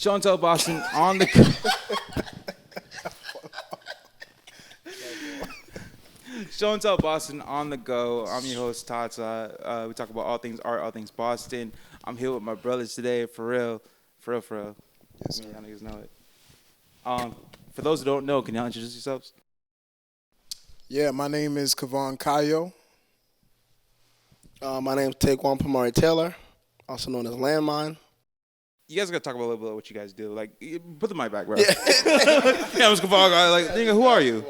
Chantel Boston on the Chantel Boston on the go. I'm your host Tata. We talk about all things art, all things Boston. I'm here with my brothers today, for real. Yes, y'all niggas know it. For those who don't know, can y'all introduce yourselves? Yeah, my name is Kavon Kayo. My name's Taquan Pamari Taylor, also known as Landmine. You guys gotta talk about a little bit of what you guys do. Like, put the mic back, bro. Yeah, I was like, nigga, who are you?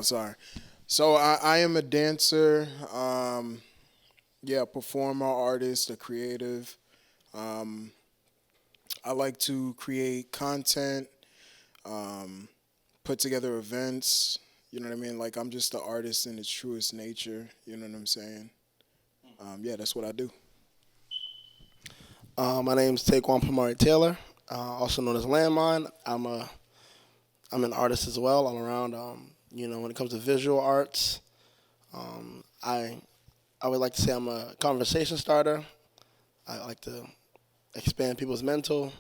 Sorry. So I am a dancer, performer, artist, a creative. I like to create content, put together events. You know what I mean? Like, I'm just the artist in its truest nature. You know what I'm saying? That's what I do. My name's Taquan Pamari Taylor, also known as Landmine. I'm an artist as well, all around. When it comes to visual arts, I would like to say I'm a conversation starter. I like to expand people's mental.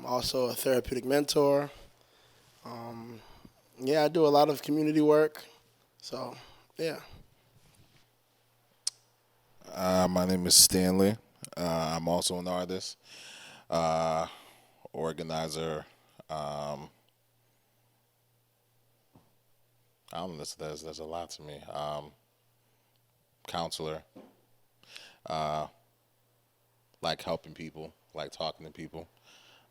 Also a therapeutic mentor. I do a lot of community work. So, yeah. My name is Stanley. I'm also an artist, organizer. I don't know. There's a lot to me. Counselor. Like helping people, like talking to people.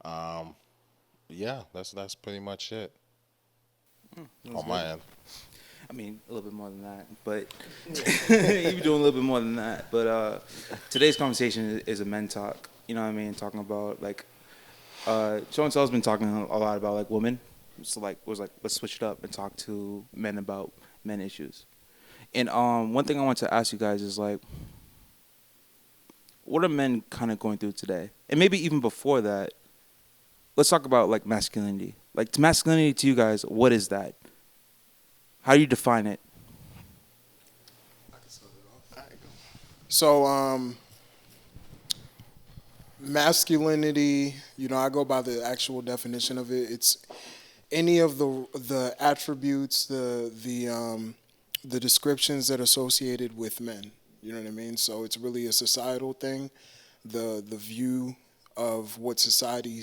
That's pretty much it. On my end. I mean, a little bit more than that, but you be doing a little bit more than that. But today's conversation is a men talk. You know what I mean? Talking about like, Show and Tell's been talking a lot about like women. So let's switch it up and talk to men about men issues. And one thing I want to ask you guys is like, what are men kind of going through today? And maybe even before that, let's talk about like masculinity. Like, masculinity to you guys, what is that? How do you define it? So, masculinity, I go by the actual definition of it. It's any of the attributes, the descriptions that are associated with men. You know what I mean? So it's really a societal thing. The view of what society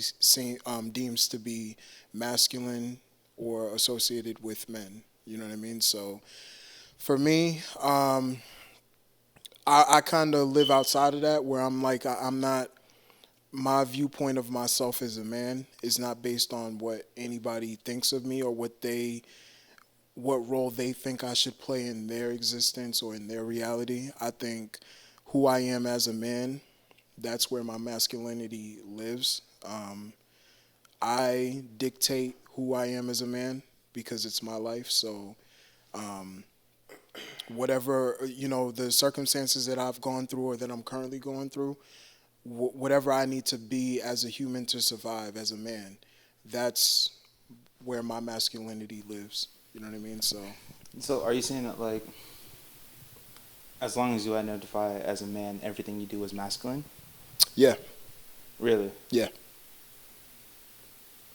deems to be masculine or associated with men. You know what I mean? So for me, I kind of live outside of that, where I'm like, I'm not, my viewpoint of myself as a man is not based on what anybody thinks of me or what role they think I should play in their existence or in their reality. I think who I am as a man, that's where my masculinity lives. I dictate who I am as a man because it's my life. So whatever, the circumstances that I've gone through or that I'm currently going through, whatever I need to be as a human to survive as a man, that's where my masculinity lives. You know what I mean? So are you saying that, like, as long as you identify as a man, everything you do is masculine? Yeah. Really? Yeah.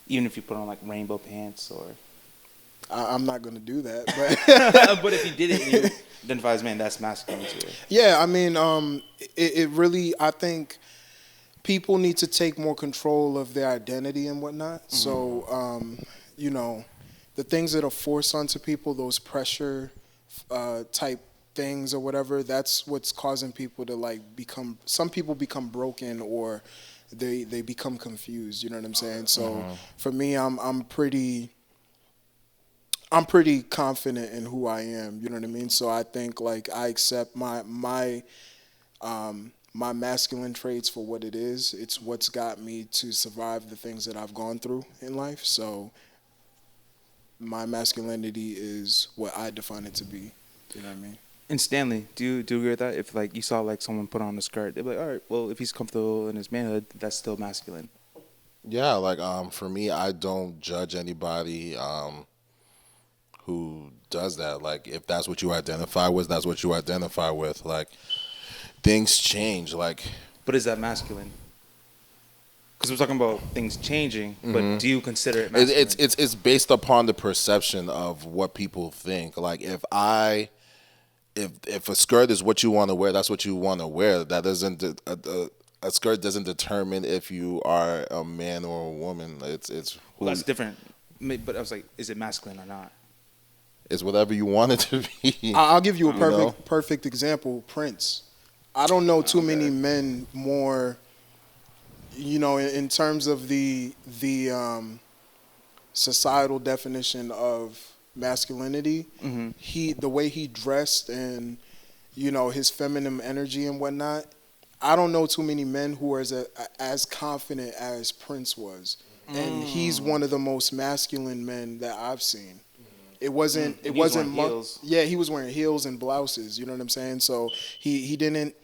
Even if you put on, like, rainbow pants or... I'm not going to do that. But but if you did it and you identify as a man, that's masculine too. Yeah, I mean, it really, I think people need to take more control of their identity and whatnot. Mm-hmm. So, the things that are forced onto people, those pressure type things or whatever, that's what's causing people to some people become broken or they become confused. You know what I'm saying? So for me, I'm pretty confident in who I am. You know what I mean? So I think like I accept my masculine traits for what it is. It's what's got me to survive the things that I've gone through in life. So my masculinity is what I define it to be. You know what I mean? And Stanley, do you agree with that? If like you saw like someone put on a skirt, they'd be like, all right, well, if he's comfortable in his manhood, that's still masculine. Yeah, like for me, I don't judge anybody who does that. Like, if that's what you identify with, that's what you identify with. Like, things change. Like, but is that masculine? Because we're talking about things changing, but do you consider it It, masculine? it's based upon the perception of what people think. Like if a skirt is what you want to wear, that's what you want to wear. That doesn't a skirt doesn't determine if you are a man or a woman. It's Well, that's different. But I was like, is it masculine or not? it's whatever you want it to be. I'll give you a know? perfect example. Prince. I don't know too many men more. In terms of the societal definition of masculinity, the way he dressed and his feminine energy and whatnot. I don't know too many men who are as confident as Prince was, and he's one of the most masculine men that I've seen. It wasn't. It wasn't. Heels. Yeah, he was wearing heels and blouses. You know what I'm saying? So he didn't.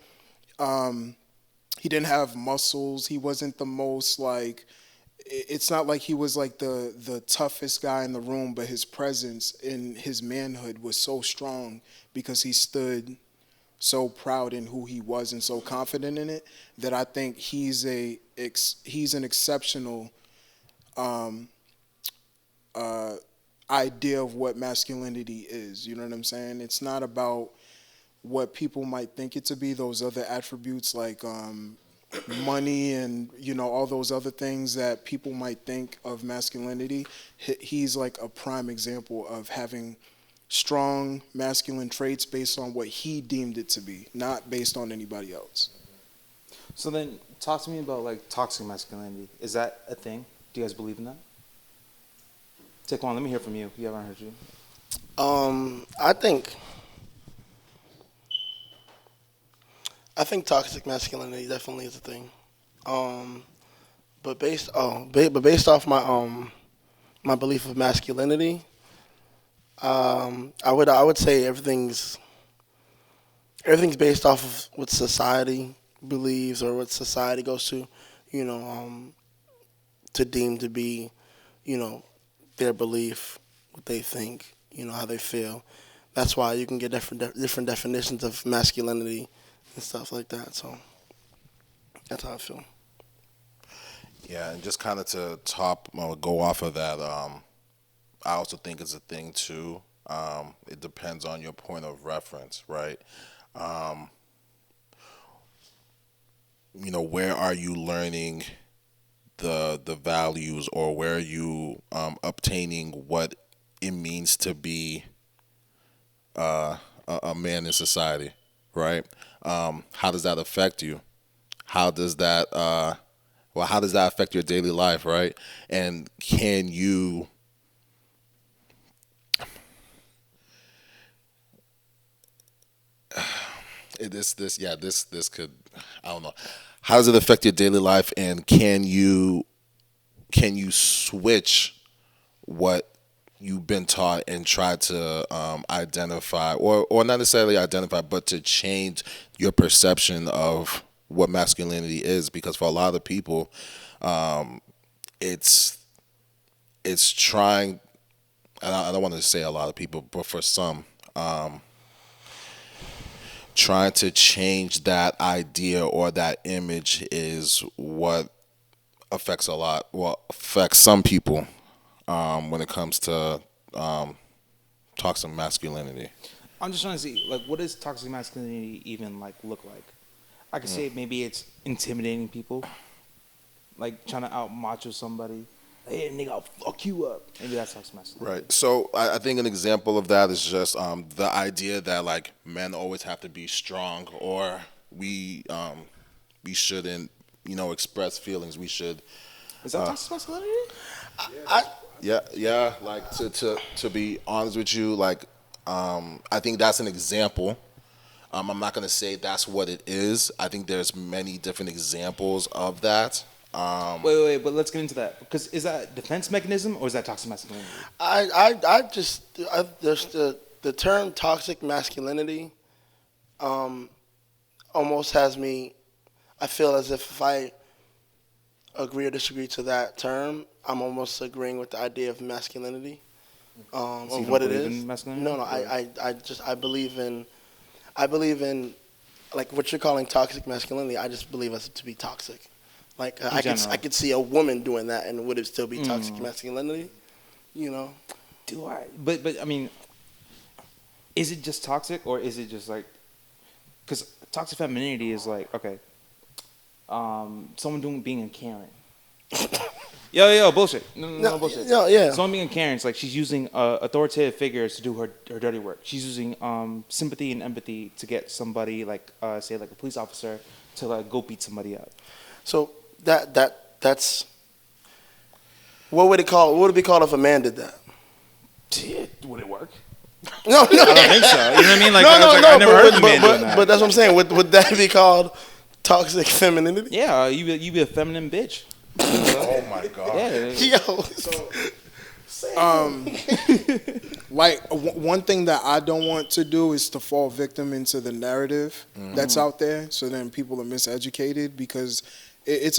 He didn't have muscles. He wasn't the most like. It's not like he was like the toughest guy in the room, but his presence in his manhood was so strong because he stood so proud in who he was and so confident in it that I think he's an exceptional idea of what masculinity is. You know what I'm saying? It's not about what people might think it to be, those other attributes like money and all those other things that people might think of masculinity. He's like a prime example of having strong masculine traits based on what he deemed it to be, not based on anybody else. So then, talk to me about like toxic masculinity. Is that a thing? Do you guys believe in that? Taekwon, let me hear from you. We haven't heard you. I think toxic masculinity definitely is a thing. But based off my belief of masculinity, I would say everything's based off of what society believes or what society goes to, to deem to be, their belief, what they think, how they feel. That's why you can get different definitions of masculinity and stuff like that. So that's how I feel. Yeah, and just kind of to go off of that, I also think it's a thing too. It depends on your point of reference, right? Where are you learning the values, or where are you obtaining what it means to be a man in society, right? How does that affect you? How does that affect your daily life, right? And can you this could, I don't know. How does it affect your daily life, and can you switch what you've been taught and try to identify, or not necessarily identify, but to change your perception of what masculinity is? Because for a lot of people, it's trying, and I don't want to say a lot of people, but for some, trying to change that idea or that image is what affects some people when it comes to toxic masculinity. I'm just trying to see, like, what does toxic masculinity even like look like? I could say maybe it's intimidating people, like trying to out macho somebody. Hey, nigga, I'll fuck you up. Maybe that's toxic masculinity. Right. So I think an example of that is just the idea that like men always have to be strong, or we shouldn't express feelings. We should. Is that toxic masculinity? Yeah. Like to be honest with you, like I think that's an example. I'm not gonna say that's what it is. I think there's many different examples of that. Wait, but let's get into that, because is that a defense mechanism or is that toxic masculinity? There's the term toxic masculinity almost has me. I feel as if I agree or disagree to that term, I'm almost agreeing with the idea of masculinity, So you of don't what it believe is. in masculinity? No, I believe in like what you're calling toxic masculinity. I just believe us to be toxic. Like In I general. could see a woman doing that, and would it still be toxic masculinity? You know. Do I? But I mean, is it just toxic, or is it just like? Because toxic femininity is like, okay, someone being a Karen. Yo, bullshit. No, bullshit. No, yeah. Someone being a Karen, it's like she's using authoritative figures to do her dirty work. She's using sympathy and empathy to get somebody, like, say, like a police officer, to like go beat somebody up. So that's what would it be called if a man did that? Would it work? No, I don't think so. You know what I mean? Like, no, I never heard of a man doing that. But that's what I'm saying. Would that be called toxic femininity? Yeah, you be a feminine bitch. Oh my God. Yeah. Yo. Like one thing that I don't want to do is to fall victim into the narrative that's out there. So then people are miseducated because it's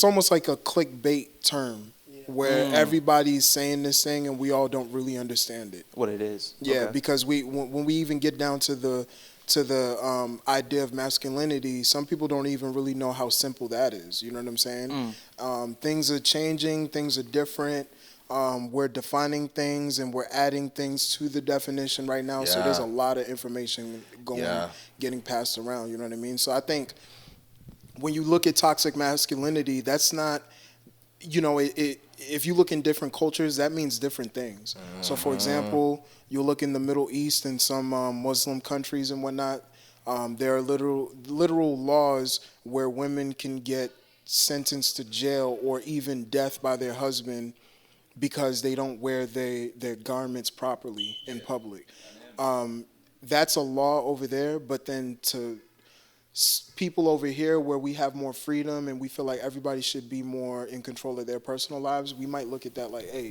almost like a clickbait term where everybody's saying this thing and we all don't really understand it. What it is. Yeah, Okay. because when we even get down to the idea of masculinity, some people don't even really know how simple that is. You know what I'm saying? Things are changing, things are different. We're defining things and we're adding things to the definition right now. So there's a lot of information getting passed around. You know what I mean? So I think when you look at toxic masculinity, that's not, if you look in different cultures, that means different things. So, for example, you look in the Middle East and some Muslim countries and whatnot, there are literal laws where women can get sentenced to jail or even death by their husband because they don't wear their garments properly in public. That's a law over there, but then to people over here where we have more freedom and we feel like everybody should be more in control of their personal lives, we might look at that like, hey,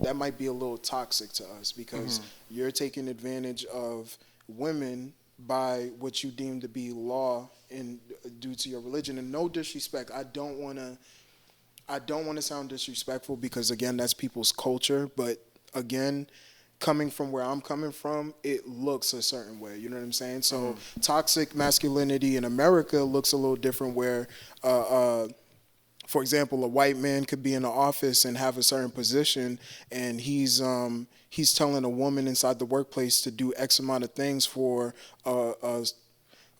that might be a little toxic to us because you're taking advantage of women by what you deem to be law and due to your religion. And no disrespect, I don't want to sound disrespectful because again, that's people's culture. But again, coming from where I'm coming from, it looks a certain way. You know what I'm saying? So toxic masculinity in America looks a little different where, for example, a white man could be in the office and have a certain position and he's telling a woman inside the workplace to do X amount of things for a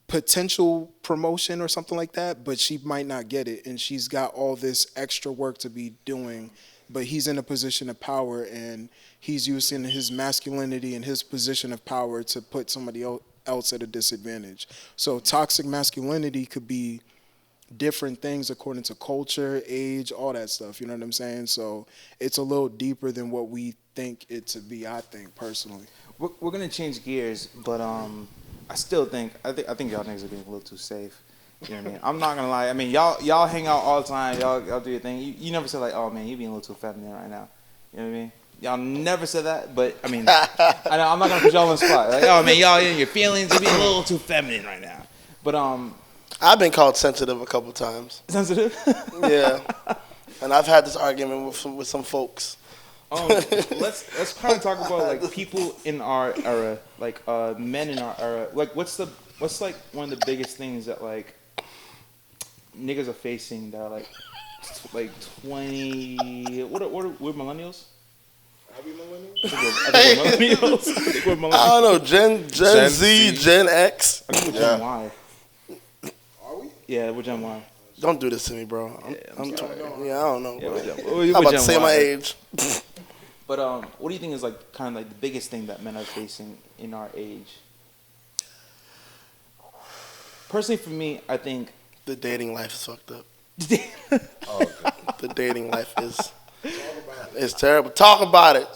potential promotion or something like that, but she might not get it. And she's got all this extra work to be doing, but he's in a position of power and he's using his masculinity and his position of power to put somebody else at a disadvantage. So toxic masculinity could be different things according to culture, age, all that stuff. You know what I'm saying? So it's a little deeper than what we think it to be, I think, personally. We're gonna change gears, but I still think I think y'all niggas are being a little too safe. You know what I mean? I'm not gonna lie. I mean, y'all hang out all the time. Y'all do your thing. You never said like, oh man, you being a little too feminine right now. You know what I mean? Y'all never said that, but I mean, I know I'm not gonna put y'all on the spot. Like, oh man, y'all in your feelings, you're being a little too feminine right now. But I've been called sensitive a couple times. sensitive. Yeah, and I've had this argument with some folks. Let's kind of talk about like people in our era, like men in our era. Like, what's like one of the biggest things that like niggas are facing that are like 20? What are we're millennials? Are we millennials? I think we're millennials. I don't know, Gen Z, Gen X. I think we're Gen Y. Are we? Yeah, we're Gen Y. Don't do this to me, bro. I don't know. Yeah, Bro. we're I'm about Gen to say Y. my age. But what do you think is like kind of like the biggest thing that men are facing in our age? Personally, for me, I think The dating life is fucked up. Oh, okay. The dating life is terrible. Talk about it.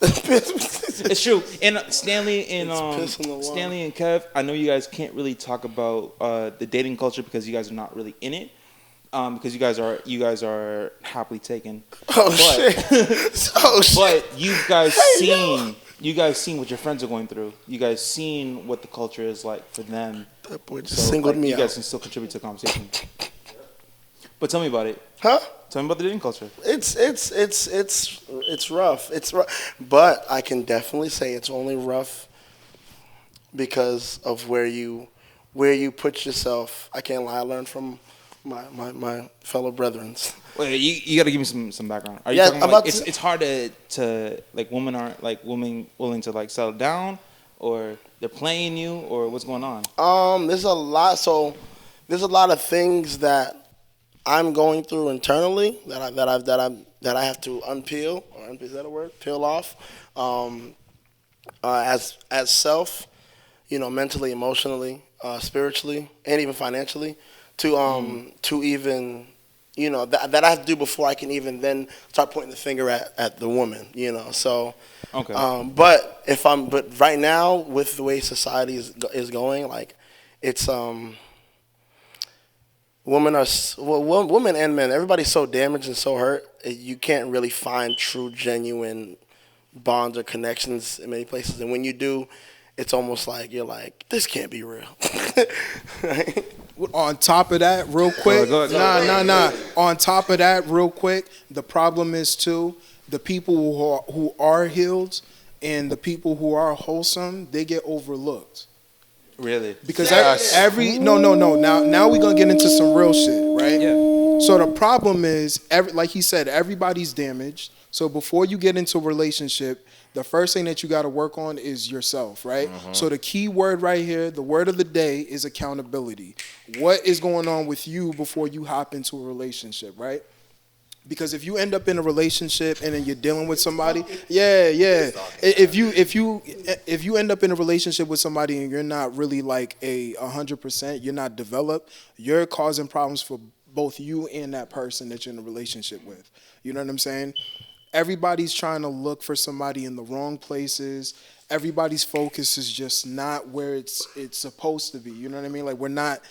it's true. And Stanley and It's piss in the water. Stanley and Kev, I know you guys can't really talk about the dating culture because you guys are not really in it. Because you guys are happily taken. Oh shit! Oh shit! But you guys seen what your friends are going through. You guys seen what the culture is like for them. That boy just singled me you out. guys can still contribute to the conversation. But tell me about it. Huh? Tell me about the dating culture. It's rough. It's rough, but I can definitely say it's only rough because of where you where you put yourself. I can't lie. I learned from my fellow brethren. Wait, you got to give me some background. Are you Yeah, talking about it's hard to like women aren't like women willing to like settle down, or they're playing you, or what's going on? There's a lot. So there's a lot of things that I'm going through internally that I have to unpeel. Or is that a word? Peel off. As self, mentally, emotionally, spiritually, and even financially, to even, that I have to do before I can even then start pointing the finger at the woman, So, Okay. but right now with the way society is going, like, it's women and men, everybody's so damaged and so hurt. You can't really find true, genuine bonds or connections in many places, and when you do, it's almost like you're like, this can't be real. Right? On top of that, real quick, nah. On top of that, real quick, the problem is too, the people who are healed and the people who are wholesome, they get overlooked. Really? Because no. Now we're gonna get into some real shit, right? Yeah. So the problem is, like he said, everybody's damaged. So before you get into a relationship, the first thing that you got to work on is yourself, right? So the key word right here, the word of the day, is accountability. What is going on with you before you hop into a relationship, right? Because if you end up in a relationship and then you're dealing with somebody, if you end up in a relationship with somebody and you're not really like 100%, you're not developed, you're causing problems for both you and that person that you're in a relationship with. You know what I'm saying? Everybody's trying to look for somebody in the wrong places. Everybody's focus is just not where it's supposed to be. You know what I mean? Like we're not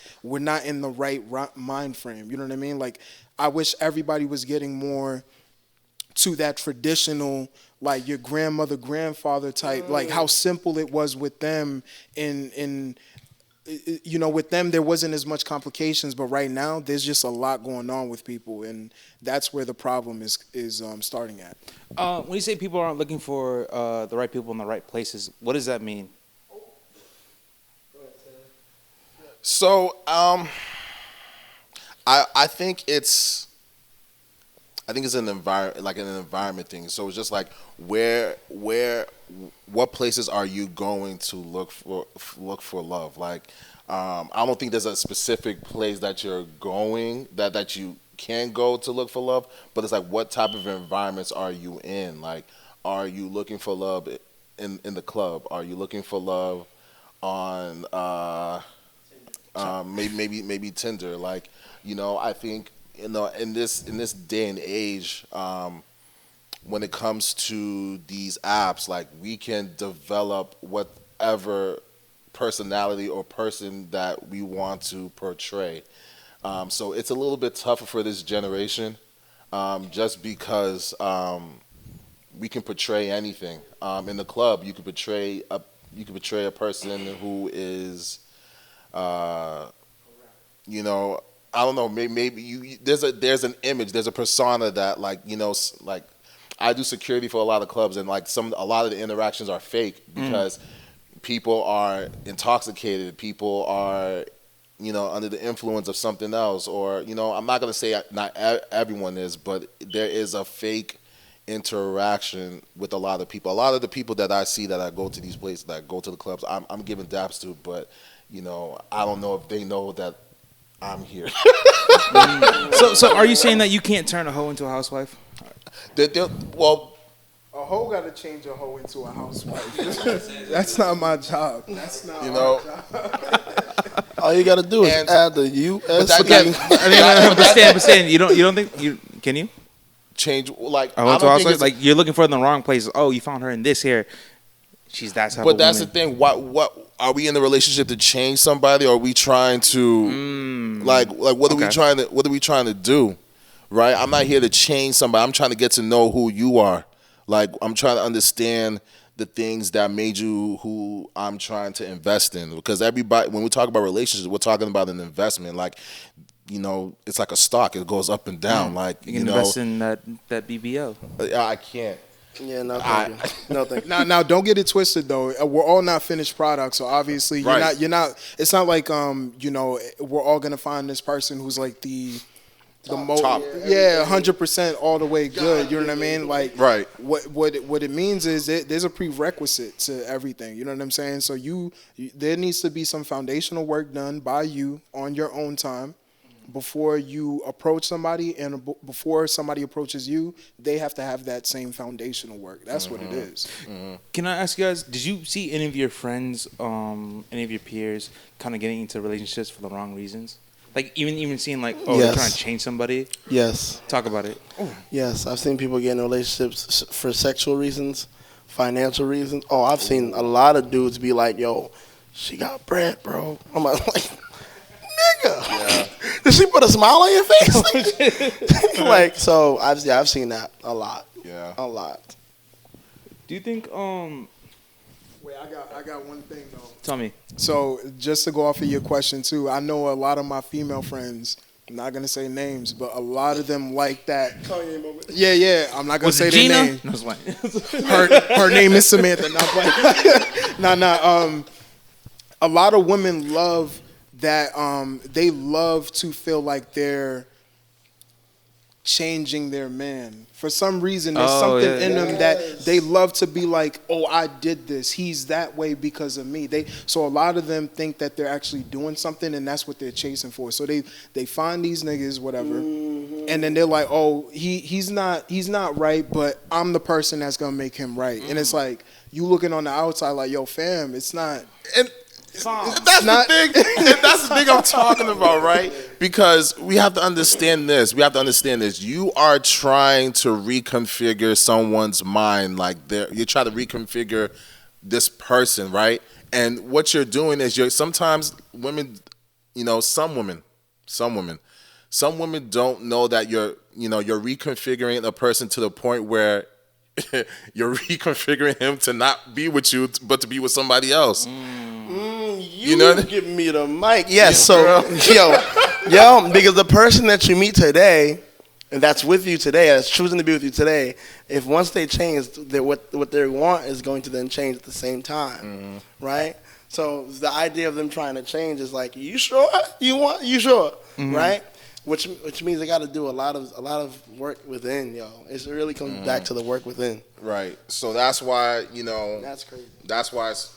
in the right mind frame. You know what I mean? Like I wish everybody was getting more to that traditional, like your grandmother, grandfather type, like how simple it was with them in with them there wasn't as much complications, but right now there's just a lot going on with people, and that's where the problem is starting at. When you say people aren't looking for the right people in the right places, what does that mean? So, I think it's an environment thing. So it's just like what places are you going to look for love? Like, I don't think there's a specific place that you're going that you can go to look for love, but it's like, what type of environments are you in? Like, are you looking for love in the club? Are you looking for love on maybe Tinder? Like, I think in this day and age, when it comes to these apps, like, we can develop whatever personality or person that we want to portray. So it's a little bit tougher for this generation, just because we can portray anything. In the club, you could portray a person who is, I don't know, maybe there's an image, there's a persona that, like, like, I do security for a lot of clubs, and like a lot of the interactions are fake because people are intoxicated, people are, under the influence of something else, or, I'm not gonna say not everyone is, but there is a fake interaction with a lot of people. A lot of the people that I see that I go to these places, that I go to the clubs, I'm giving daps to, but I don't know if they know that I'm here. So are you saying that you can't turn a hoe into a housewife? Well, a hoe got to change a hoe into a housewife. That's not my job. That's not my job. All you got to do is add the U.S. But Stan, you don't think can you change, like, a hoe into a housewife? Like, you're looking for it in the wrong places. Oh, you found her in this here. She's that type of woman. But that's the thing. What are we in the relationship to change somebody, or are we trying to like what are we trying to do? Right? I'm not here to change somebody. I'm trying to get to know who you are. Like, I'm trying to understand the things that made you who I'm trying to invest in. Because everybody, when we talk about relationships, we're talking about an investment. Like, it's like a stock. It goes up and down. Like, you can invest in that BBL. I can't. Yeah, no thank you. No thank you. Now, don't get it twisted though. We're all not finished products, so obviously you're not. It's not like we're all gonna find this person who's like the most, top. 100% all the way good. You know what I mean? Like, Right. What it means is there's a prerequisite to everything. You know what I'm saying? So there needs to be some foundational work done by you on your own time before you approach somebody, and before somebody approaches you, they have to have that same foundational work. That's what it is. Can I ask you guys, did you see any of your friends, any of your peers kind of getting into relationships for the wrong reasons? Like even seeing like, they're Yes. trying to change somebody? Yes. Talk about it. Yes, I've seen people get in relationships for sexual reasons, financial reasons. Oh, I've seen a lot of dudes be like, "Yo, she got bread, bro." I'm like, "Nigga, did she put a smile on your face?" Like, so I've seen that a lot. Yeah. A lot. Do you think Wait, I got one thing though. tell me. So just to go off of your question too, I know a lot of my female friends. I'm not gonna say names, but a lot of them like that. Yeah. I'm not gonna Was say it their Gina? name. No, it's fine. Her name is Samantha. A lot of women love that. They love to feel like they're changing their man. For some reason, there's something in them that they love to be like, "Oh, I did this. He's that way because of me." So a lot of them think that they're actually doing something, and that's what they're chasing for. So they find these niggas, whatever, and then they're like, "Oh, he's not right, but I'm the person that's gonna make him right." And it's like you looking on the outside, like, "Yo, fam, it's not." And that's the thing. That's the thing I'm talking about, right? Because we have to understand this. You are trying to reconfigure someone's mind. Like you try to reconfigure this person, right? And what you're doing is sometimes women, some women don't know that you're reconfiguring a person to the point where you're reconfiguring him to not be with you, but to be with somebody else. You know, give me the mic. Yes, so yo, because the person that you meet today, and that's with you today, that's choosing to be with you today, if once they change, what they want is going to then change at the same time, right? So the idea of them trying to change is like, you sure? You sure? Right? Which means they got to do a lot of work within, yo. It really comes back to the work within. Right. So that's why That's crazy. That's why it's,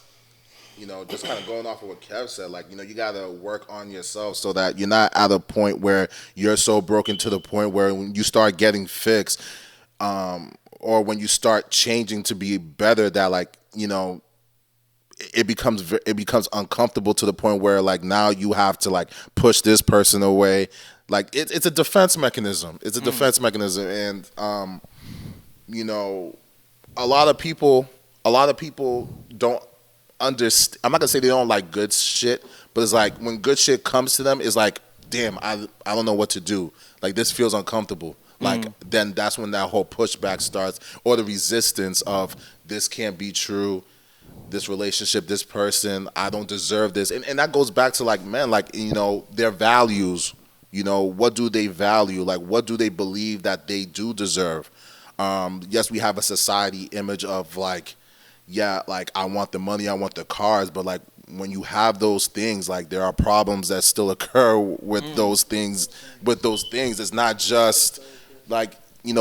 just kind of going off of what Kev said, like, you got to work on yourself so that you're not at a point where you're so broken to the point where when you start getting fixed, or when you start changing to be better, that like, it becomes uncomfortable to the point where like now you have to like push this person away. Like it's a defense mechanism. It's a defense mechanism, and a lot of people don't understand. I'm not gonna say they don't like good shit, but it's like when good shit comes to them, it's like, damn, I don't know what to do. Like this feels uncomfortable. Like then that's when that whole pushback starts, or the resistance of this can't be true. This relationship, this person, I don't deserve this, and that goes back to like men, like their values. What do they value? Like what do they believe that they do deserve? Yes, we have a society image of like, yeah, like I want the money, I want the cars, but like when you have those things, like there are problems that still occur with those things. It's not just like,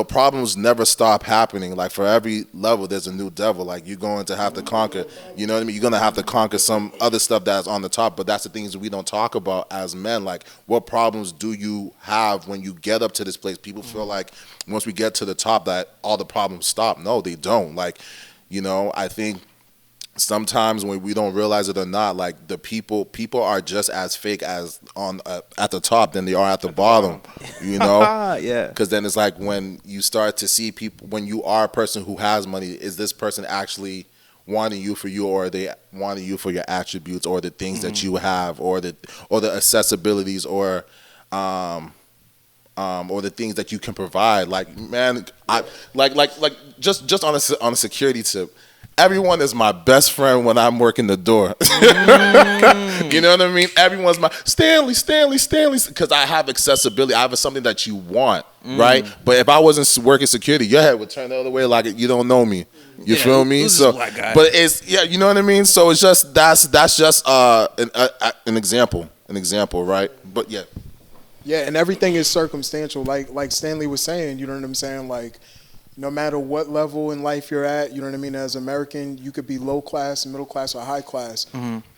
problems never stop happening. Like for every level, there's a new devil. Like you're going to have to conquer, you know what I mean? You're going to have to conquer some other stuff that's on the top, but that's the things that we don't talk about as men. Like what problems do you have when you get up to this place? People feel like once we get to the top that all the problems stop. No, they don't. Like, I think sometimes when we don't realize it or not, like the people are just as fake as at the top than they are at the bottom, Yeah. Because then it's like when you start to see people, when you are a person who has money, is this person actually wanting you for you, or are they wanting you for your attributes or the things that you have, or the accessibilities, or the things that you can provide? Like, man, I like just on a security tip. Everyone is my best friend when I'm working the door. You know what I mean? Everyone's my Stanley, because I have accessibility. I have something that you want, right? But if I wasn't working security, your head would turn the other way like you don't know me. You feel me? Who's So, this black guy? but it's you know what I mean. So it's just that's just an example, right? But yeah. Yeah, and everything is circumstantial. Like Stanley was saying, you know what I'm saying? Like, no matter what level in life you're at, you know what I mean? As American, you could be low class, middle class, or high class.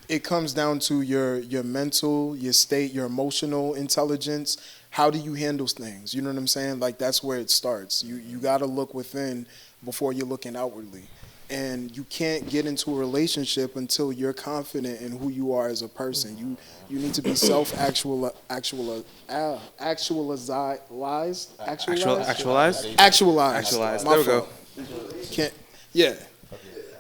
It comes down to your mental, your state, your emotional intelligence. How do you handle things? You know what I'm saying? Like, that's where it starts. You got to look within before you're looking outwardly. And you can't get into a relationship until you're confident in who you are as a person. You need to be self-actualized. There we go. Can't. Yeah.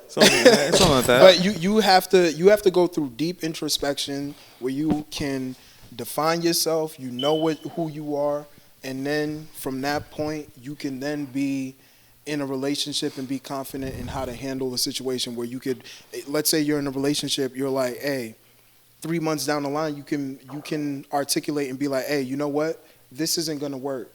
Something like that. But you have to go through deep introspection where you can define yourself. You know who you are, and then from that point, you can then be in a relationship and be confident in how to handle a situation where you could, let's say you're in a relationship, you're like, hey, 3 months down the line, you can articulate and be like, hey, you know what? This isn't going to work.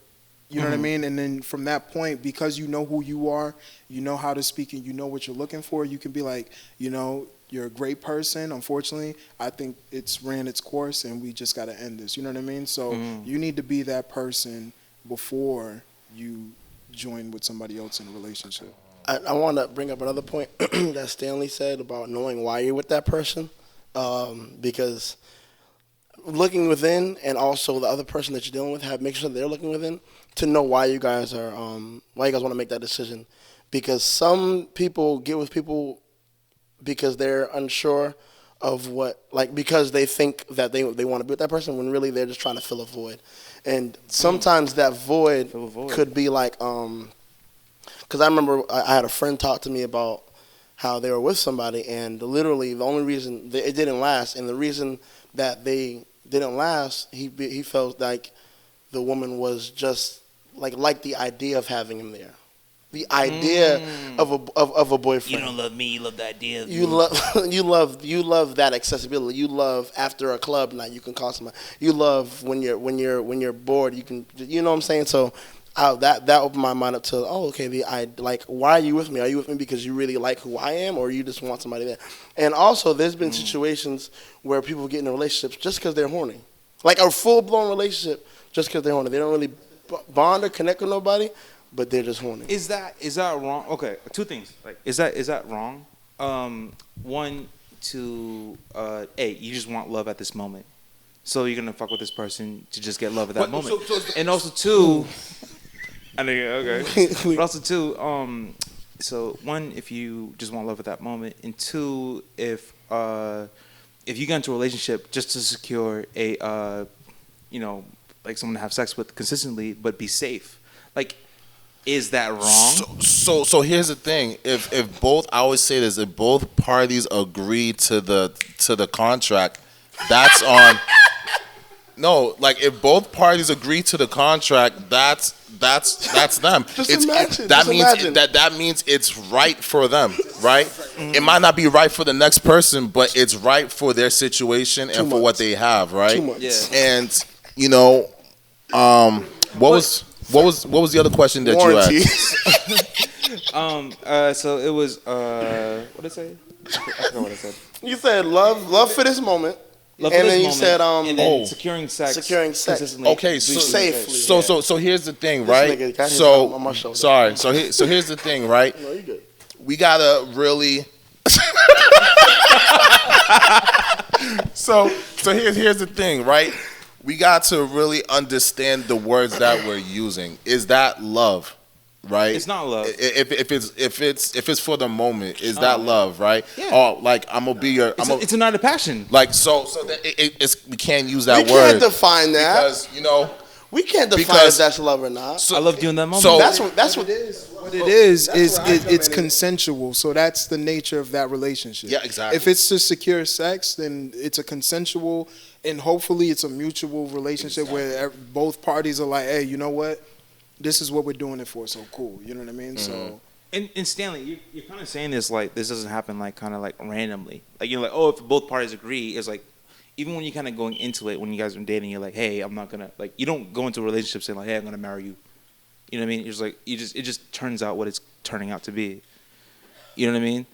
You know what I mean? And then from that point, because you know who you are, you know how to speak, and you know what you're looking for, you can be like, you know, you're a great person. Unfortunately, I think it's ran its course, and we just got to end this. You know what I mean? So you need to be that person before you join with somebody else in a relationship. I want to bring up another point that Stanley said about knowing why you're with that person, because looking within and also the other person that you're dealing with, make sure they're looking within to know why you guys want to make that decision. Because some people get with people because they're unsure of because they think that they want to be with that person when really they're just trying to fill a void. And sometimes that void could be like, because I remember I had a friend talk to me about how they were with somebody, and literally the only reason it didn't last, and the reason that they didn't last, he felt like the woman was just like the idea of having him there. The idea of a boyfriend. You don't love me. You love the idea. You love that accessibility. You love after a club night you can call somebody. You love when you're bored you can, you know what I'm saying. So that opened my mind up to why are you with me? Are you with me because you really like who I am, or you just want somebody there? And also there's been situations where people get into relationships just because they're horny, like a full blown relationship just because they're horny. They don't really bond or connect with nobody, but they're just horny. Is that wrong? Okay, two things. Like, is that wrong? One, you just want love at this moment, so you're gonna fuck with this person to just get love at that moment. And also two, I think okay. But also two, so one, if you just want love at that moment, and two, if you get into a relationship just to secure a like someone to have sex with consistently, but be safe, like. Is that wrong? So here's the thing. If both, I always say this, if both parties agree to the contract, that's on. No, like if both parties agree to the contract, that's them. Imagine. That means it's right for them, right? It might not be right for the next person, but it's right for their situation and for what they have, right? 2 months. Yeah. And what was the other question that Warranty. you asked? So it was what did I say? I forgot what I said. You said love for this moment. Love and for this then you moment, said and then securing sex. Consistently. Okay, safely. So here's the thing, right? Nigga got his arm on my shoulder. Sorry. So here's the thing, right? No, you good. We gotta really. So here's the thing, right? We got to really understand the words that we're using. Is that love, right? It's not love. If it's for the moment, is that love, right? Yeah. Oh, like I'm gonna be your. It's a night of passion. Like so that it's we can't use that We word. can't define that. Because we can't define if that's love or not. I love you in that moment. So That's what it is. What it is it's consensual. So that's the nature of that relationship. Yeah, exactly. If it's to secure sex, then it's a consensual, and hopefully it's a mutual relationship where both parties are like, hey, you know what? This is what we're doing it for, so cool. You know what I mean? Mm-hmm. So. And Stanley, you're kind of saying this like this doesn't happen like kind of like randomly. Like you're like, oh, if both parties agree, it's like even when you're kind of going into it, when you guys are dating, you're like, hey, I'm not gonna like. You don't go into a relationship saying like, hey, I'm gonna marry you. You know what I mean? You're just like it just turns out what it's turning out to be. You know what I mean?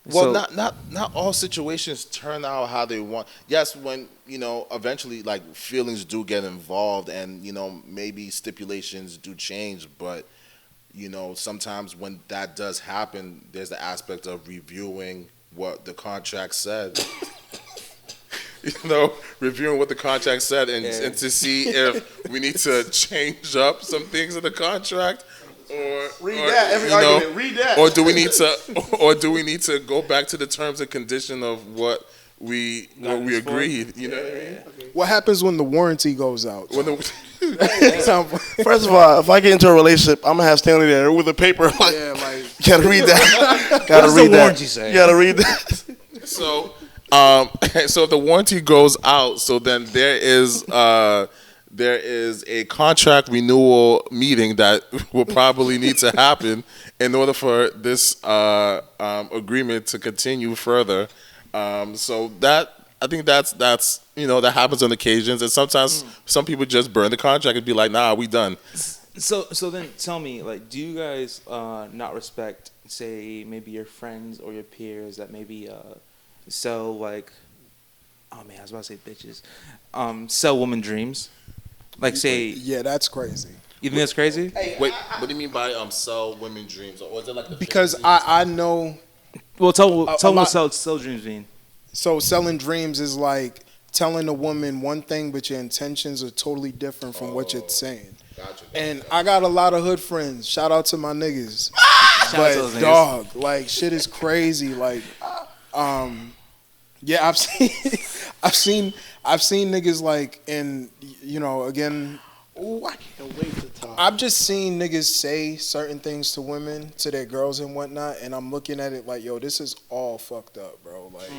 Well, So, not all situations turn out how they want. Yes, when eventually like feelings do get involved, and maybe stipulations do change, but sometimes when that does happen, there's the aspect of reviewing what the contract said. Reviewing what the contract said, and to see if we need to change up some things in the contract, or Read that. or do we need to go back to the terms and condition of what we agreed? You know what I mean? What happens when the warranty goes out? First of all, if I get into a relationship, I'm gonna have Stanley there with a paper. Like, Yeah, like you gotta read that. Gotta What does read the that. warranty say? You gotta read that. So, so if the warranty goes out, so then there is a contract renewal meeting that will probably need to happen in order for this agreement to continue further. So that I think that's that happens on occasions, and sometimes some people just burn the contract and be like, nah, we done. So then tell me, like, do you guys not respect, say, maybe your friends or your peers that maybe sell like, oh man, I was about to say bitches, sell woman dreams, like say, yeah, that's crazy. you think that's crazy? Wait, what do you mean by sell women dreams, or is it like Because I know. Well, tell me lot- what sell dreams mean. So selling dreams is like telling a woman one thing, but your intentions are totally different from what you're saying. Gotcha. And I got a lot of hood friends. Shout out to my niggas. Shout out to But those niggas. dog, like shit is crazy. Like, yeah, I've seen niggas like, and again, Ooh, I can't wait to talk. I've just seen niggas say certain things to women, to their girls and whatnot, and I'm looking at it like, yo, this is all fucked up, bro. Like,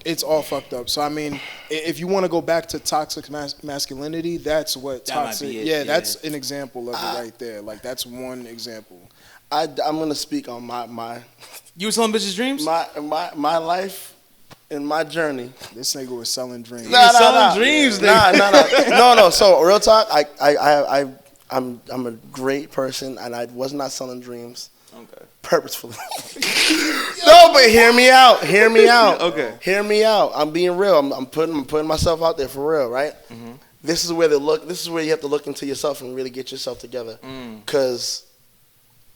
it's all fucked up. So I mean, if you want to go back to toxic masculinity, that's what That might toxic. be it, Yeah, yeah. that's an example of it right there. Like that's one example. I'm gonna speak on my You were selling bitches dreams? my life and my journey. This nigga was selling dreams. selling dreams, No. So real talk, I'm a great person, and I was not selling dreams Okay. purposefully. No, but hear me out. Okay. Hear me out. I'm being real. I'm putting myself out there for real, right? Mm-hmm. This is where you have to look into yourself and really get yourself together, because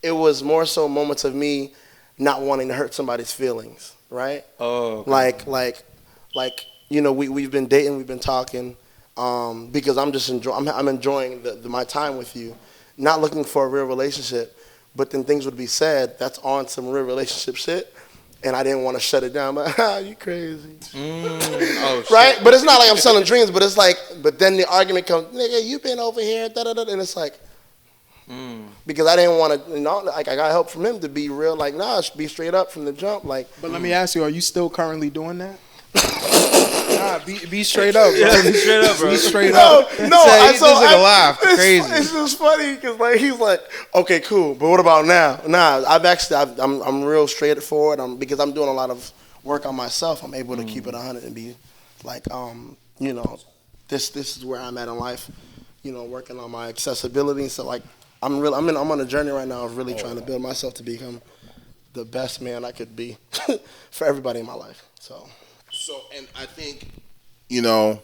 it was more so moments of me not wanting to hurt somebody's feelings, right? Oh. Okay. Like we've been dating, we've been talking, because I'm enjoying my time with you, not looking for a real relationship, but then things would be said that's on some real relationship shit, and I didn't want to shut it down. But you crazy, Oh, right? But it's not like I'm selling dreams, but it's like, but then the argument comes, nigga, you been over here, and it's like. Because I didn't want to, like I got help from him to be real, like, nah, be straight up from the jump, like. But let me ask you, are you still currently doing that? Nah, be straight up, bro. Yeah, be straight up, bro. Be straight up. Laugh. Crazy. It's just funny because like he's like, okay, cool, but what about now? Nah, I'm real straightforward. Because I'm doing a lot of work on myself. I'm able to keep it 100 and be like, this is where I'm at in life. Working on my accessibility. So like, I'm on a journey right now of really trying to build myself to become the best man I could be for everybody in my life. So, and I think, and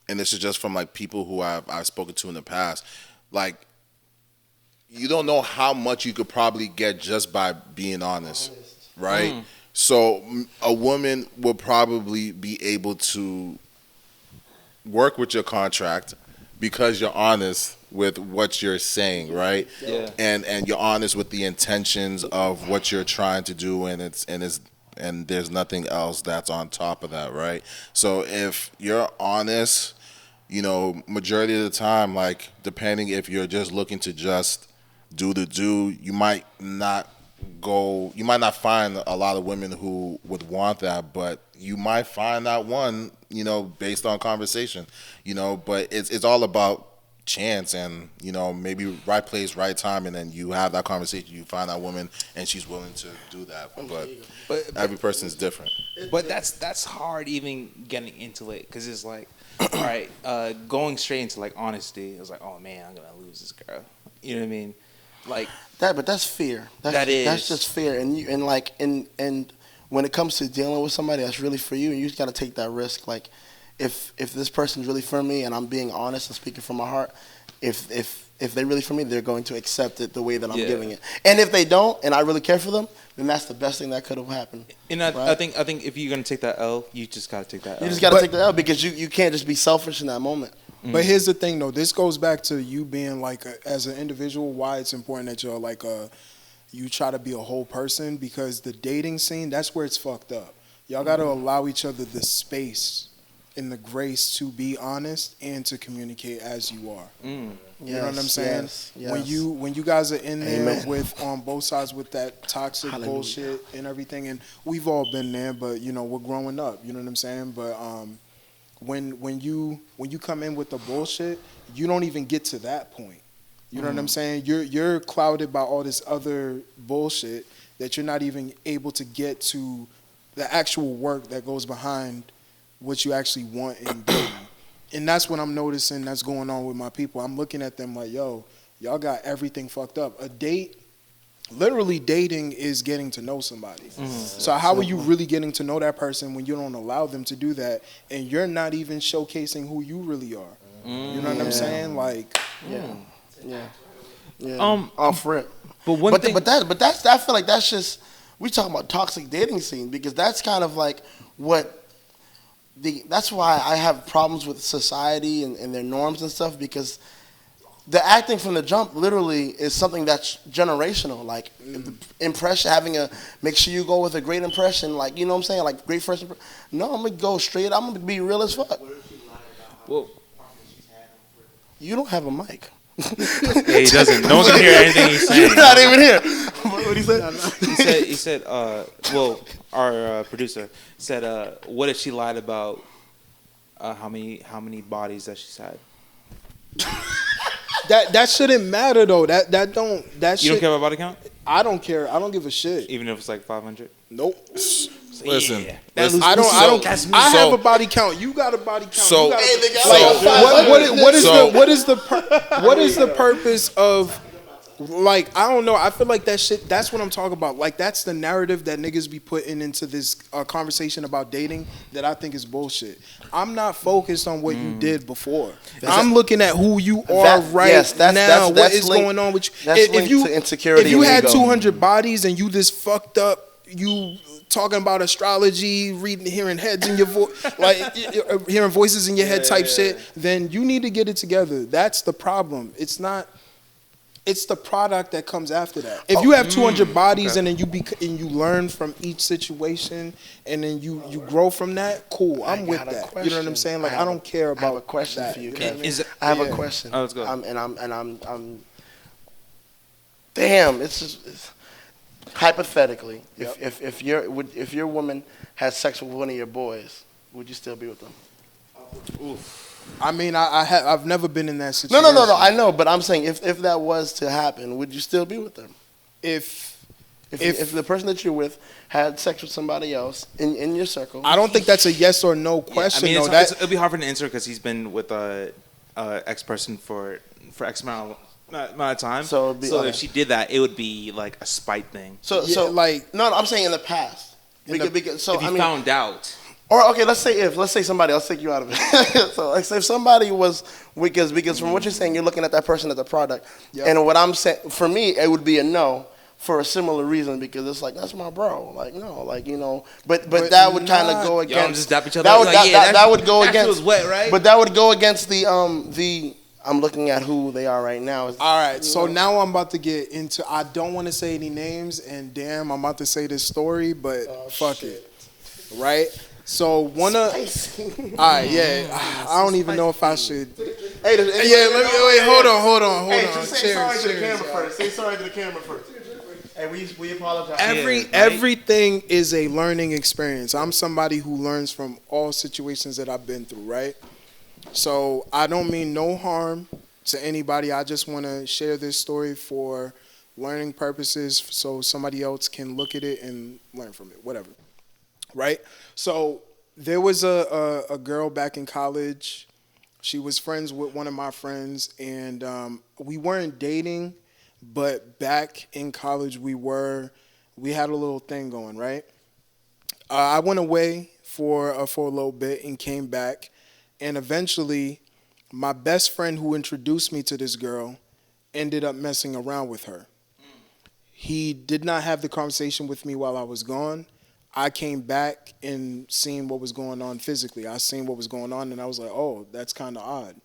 this is just from like people who I've spoken to in the past, like, you don't know how much you could probably get just by being honest. Right? So a woman will probably be able to work with your contract because you're honest with what you're saying, right? Yeah. And you're honest with the intentions of what you're trying to do, and there's nothing else that's on top of that, right? So if you're honest, majority of the time, like, depending if you're just looking to just do, you might not find a lot of women who would want that, but you might find that one, based on conversation, but it's all about, chance, and maybe right place, right time, and then you have that conversation. You find that woman, and she's willing to do that. But every person is different. But that's hard even getting into it, because it's like, all right, going straight into like honesty. It's like, oh man, I'm gonna lose this girl. You know what I mean? Like that, but that's fear. That's just fear, and when it comes to dealing with somebody that's really for you, you just got to take that risk. Like, if this person's really for me, and I'm being honest and speaking from my heart, if they're really for me, they're going to accept it the way that I'm giving it. And if they don't, and I really care for them, then that's the best thing that could have happened. And I think if you're gonna take that L, you just gotta take that L. You just gotta take the L, because you can't just be selfish in that moment. But here's the thing, though. This goes back to you being like, as an individual, why it's important that you're like you try to be a whole person, because the dating scene, that's where it's fucked up. Y'all got to allow each other the space and the grace to be honest and to communicate as you are. You know what I'm saying? Yes. When you guys are in there with on both sides with that toxic bullshit and everything, and we've all been there, but we're growing up. You know what I'm saying? But when you come in with the bullshit, you don't even get to that point. You know what I'm saying? You're clouded by all this other bullshit that you're not even able to get to the actual work that goes behind what you actually want in dating. And that's what I'm noticing that's going on with my people. I'm looking at them like, yo, y'all got everything fucked up. A date, literally dating is getting to know somebody. So how are you really getting to know that person when you don't allow them to do that, and you're not even showcasing who you really are? You know what I'm saying? Like, Off rip. But that's I feel like that's just, we talking about toxic dating scene, because that's kind of like that's why I have problems with society and their norms and stuff, because the acting from the jump literally is something that's generational. Like impression, make sure you go with a great impression, like, you know what I'm saying, like great first impression. No, I'm gonna go straight. I'm gonna be real as fuck. Well, you don't have a mic. Yeah, he doesn't. No one can hear anything he's saying. You're not even here. What he say? He said, our producer said, what if she lied about how many bodies that she's had? That shouldn't matter though. You don't care about body count? I don't care. I don't give a shit. Even if it's like 500? Nope. Listen, I don't. I have a body count. You got a body count. So, what is the purpose of? Like, I don't know. I feel like that shit. That's what I'm talking about. Like, that's the narrative that niggas be putting into this conversation about dating that I think is bullshit. I'm not focused on what you did before. I'm looking at who you are now. What is going on with you? If you to insecurity, if you had 200 bodies and you just fucked up, you talking about astrology, hearing heads in your voice, like hearing voices in your head type shit, then you need to get it together. That's the problem. It's not. It's the product that comes after that. If you have 200 bodies and then you learn from each situation and then you grow from that, cool. I'm with that. You know what I'm saying? Like, I don't care about. I have a question for you, Kevin. I have a question. Oh, let's go. I'm damn. It's just hypothetically, if your woman has sex with one of your boys, would you still be with them? Oof. I mean, I've never been in that situation. No. I know, but I'm saying if that was to happen, would you still be with them? If the person that you're with had sex with somebody else in your circle, I don't think that's a yes or no question. Yeah, I mean, it'll be hard for him to answer because he's been with a ex person for X amount of time. So if she did that, it would be like a spite thing. So no, I'm saying in the past. If you found out. Or okay, let's say somebody, I'll take you out of it. So like, say if somebody was, because from what you're saying, you're looking at that person as a product, and what I'm saying, for me, it would be a no for a similar reason, because it's like, that's my bro, like no, like, you know, but that would kind of go against. Y'all just dap each other. That would go against. That feels wet, right? But that would go against the I'm looking at who they are right now. All right, so now I'm about to get into. I don't want to say any names, and damn, I'm about to say this story, but fuck it, right? So one of, all right, I don't even know if I should. Hey, hold on. Say sorry to the camera first. Say sorry to the camera first. Hey, we apologize. Everything is a learning experience. I'm somebody who learns from all situations that I've been through, right? So I don't mean no harm to anybody. I just want to share this story for learning purposes so somebody else can look at it and learn from it, whatever. Right? So there was a girl back in college. She was friends with one of my friends, and we weren't dating, but back in college we had a little thing going, right? I went away for a little bit and came back, and eventually my best friend who introduced me to this girl ended up messing around with her. He did not have the conversation with me while I was gone. I came back and seen what was going on physically. I seen what was going on, and I was like, oh, that's kind of odd.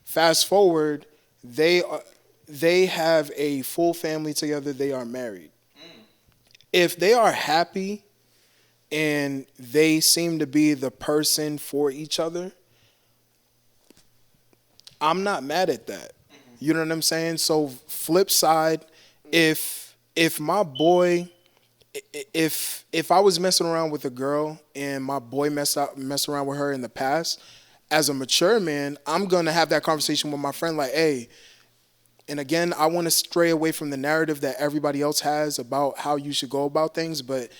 Fast forward, they have a full family together. They are married. If they are happy and they seem to be the person for each other, I'm not mad at that. You know what I'm saying? So flip side, if my boy, if I was messing around with a girl and my boy messed around with her in the past, as a mature man, I'm gonna have that conversation with my friend like, hey, and again, I want to stray away from the narrative that everybody else has about how you should go about things, but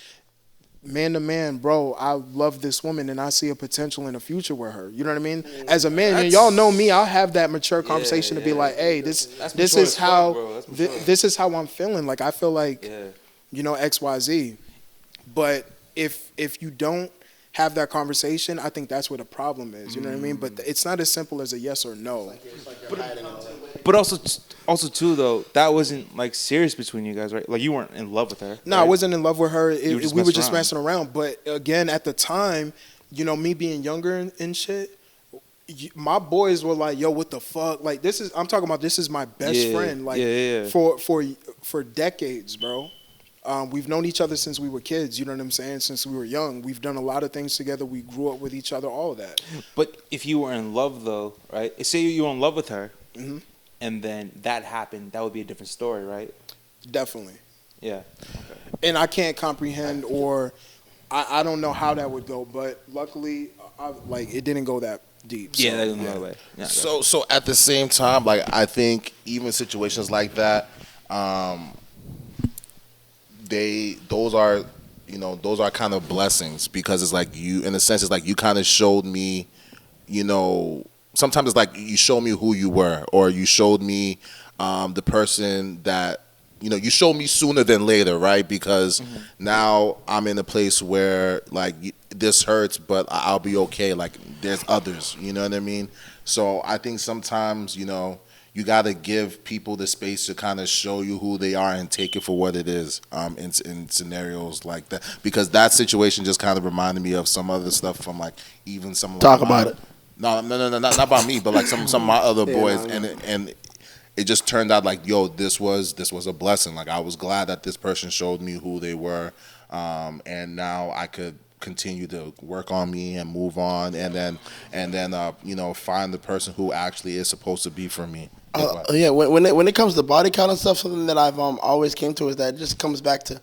man to man, bro, I love this woman and I see a potential in the future with her. You know what I mean? As a man, and y'all know me, I'll have that mature conversation to be like, hey, this is how this is how I'm feeling. Like I feel like you know, XYZ. But if you don't have that conversation, I think that's where the problem is. You know what I mean? But it's not as simple as a yes or no. But also too though, that wasn't like serious between you guys, right? Like you weren't in love with her. No, right? I wasn't in love with her. We were just around. messing around. But again, at the time, you know, me being younger and shit, my boys were like, "Yo, what the fuck?" Like I'm talking about this is my best friend. Like for decades, bro. We've known each other since we were kids. You know what I'm saying? Since we were young, we've done a lot of things together. We grew up with each other. All of that. But if you were in love though, right? Say you were in love with her. Mm-hmm. And then that happened, that would be a different story, right? Definitely. Yeah. Okay. And I can't comprehend or I don't know how that would go, but luckily, it didn't go that deep. So, that didn't go that way. Yeah, so at the same time, like I think even situations like that, those are kind of blessings because it's like you, in a sense, it's like you kind of showed me, you know. Sometimes it's like you show me who you were, or you showed me the person that, you know, you showed me sooner than later, right? Because now I'm in a place where, like, this hurts, but I'll be okay. Like, there's others, you know what I mean? So I think sometimes, you know, you got to give people the space to kind of show you who they are and take it for what it is in scenarios like that. Because that situation just kind of reminded me of some other stuff from, like, even some... Talk about it. No, not about me, but like some of my other boys, and it just turned out like, yo, this was a blessing. Like I was glad that this person showed me who they were, and now I could continue to work on me and move on, and then you know, find the person who actually is supposed to be for me. When it comes to body count and stuff, something that I've always came to is that it just comes back to,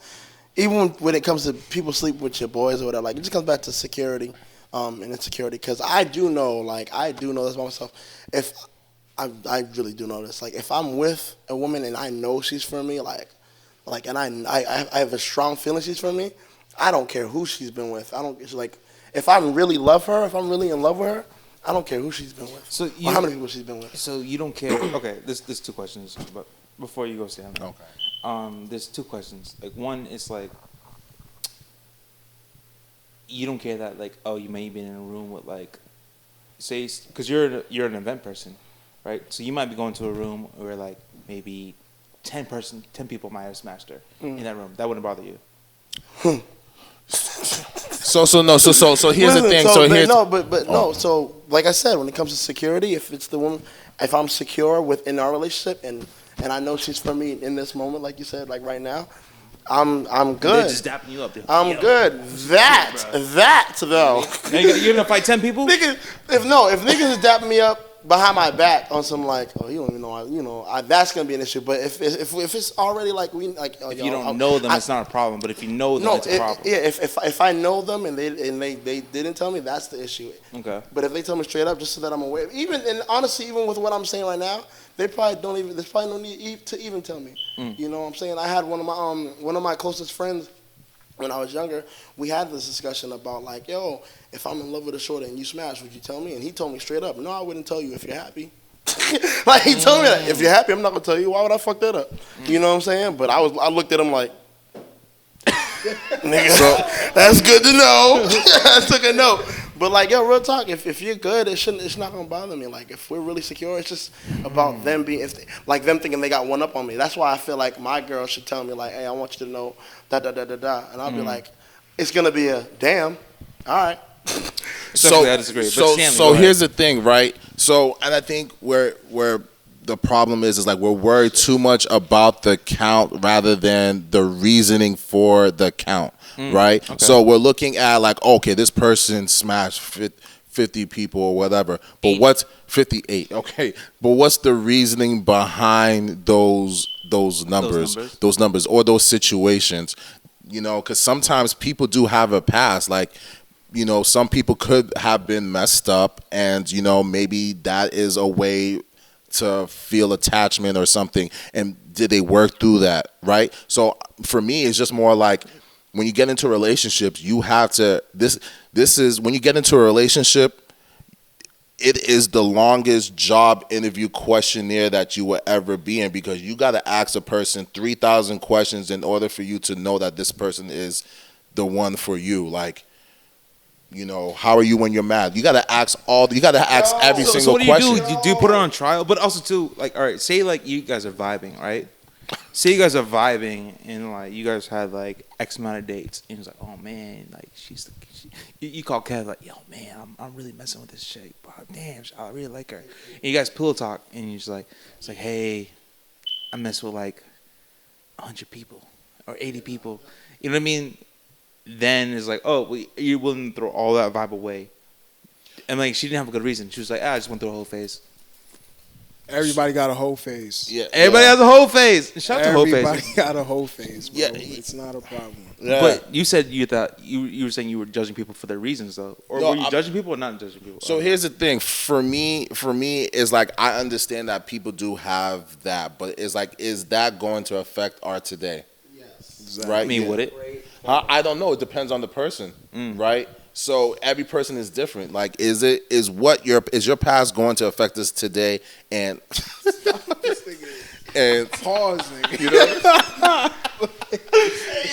even when it comes to people sleep with your boys or whatever, like it just comes back to security. And insecurity, because I do know this about myself. If I really do know this, like if I'm with a woman and I know she's for me, and I have a strong feeling she's for me, I don't care who she's been with. It's like if I really love her, if I'm really in love with her, I don't care who she's been with or how many people she's been with. So you don't care? Okay, there's two questions, but before you go, Sam. Okay. There's two questions. Like one is like, you don't care that, like, oh, you may be in a room with, like, say, because you're an event person, right? So you might be going to a room where, like, maybe 10 people might have smashed her in that room. That wouldn't bother you. So here's the thing. So like I said, when it comes to security, if it's the woman, if I'm secure within our relationship and I know she's for me in this moment, like you said, like right now, I'm good. They're just dapping you up. I'm good. That though. You're gonna fight 10 people? If niggas is dapping me up, behind my back on some like, oh, you don't even know, that's gonna be an issue. But if it's already like if you don't know them, it's not a problem. But if you know them, no, it's a problem. yeah. If I know them and they didn't tell me, that's the issue. Okay. But if they tell me straight up, just so that I'm aware, and honestly, even with what I'm saying right now, there's probably no need to even tell me. You know what I'm saying? I had one of my closest friends. When I was younger, we had this discussion about like, yo, if I'm in love with a shorty and you smash, would you tell me? And he told me straight up, no, I wouldn't tell you if you're happy. Like he told me that, if you're happy, I'm not gonna tell you. Why would I fuck that up? You know what I'm saying? But I looked at him like, nigga, so that's good to know. I took a note. But like, yo, real talk, if you're good, it's not gonna bother me. Like if we're really secure, it's just about them being them thinking they got one up on me. That's why I feel like my girl should tell me like, hey, I want you to know da da da da da, and I'll be like, it's gonna be a damn, all right. So I disagree. But so Stanley, so here's the thing, right? So and I think where the problem is like we're worried too much about the count rather than the reasoning for the count, right? Okay. So we're looking at like, okay, this person smashed 50 people or whatever, but what's 58? Okay, but what's the reasoning behind those numbers or those situations? You know, because sometimes people do have a past, like. You know, some people could have been messed up, and you know maybe that is a way to feel attachment or something. And did they work through that, right? So for me, it's just more like when you get into relationships, you have to. This is when you get into a relationship. It is the longest job interview questionnaire that you will ever be in because you got to ask a person 3,000 questions in order for you to know that this person is the one for you. Like. You know, how are you when you're mad? You gotta ask every single so what question. do? Do you put it on trial? But also too, like, all right, say like you guys are vibing, right? Say you guys are vibing and like you guys had like X amount of dates, and it's like, oh man, like you call Kev like, yo man, I'm really messing with this chick, but damn, I really like her. And you guys pillow talk, and you're just like, it's like, hey, I mess with like 100 people or 80 people. You know what I mean? Then it's like, oh, you're willing to throw all that vibe away. And like, she didn't have a good reason. She was like, I just went through a whole phase. Everybody got a whole phase. Yeah, everybody has a whole phase. Shout out to whole phase. Everybody got a whole phase, bro. Yeah. It's not a problem. Yeah. But you said you thought you were saying you were judging people for their reasons though, or No, were you judging people or not judging people? So here's the thing. For me, is like I understand that people do have that, but it's like, is that going to affect our today? Yes. Exactly. Right? I mean, would it? I don't know. It depends on the person, right? So every person is different. Like, is your past going to affect us today? And and Pause, nigga. you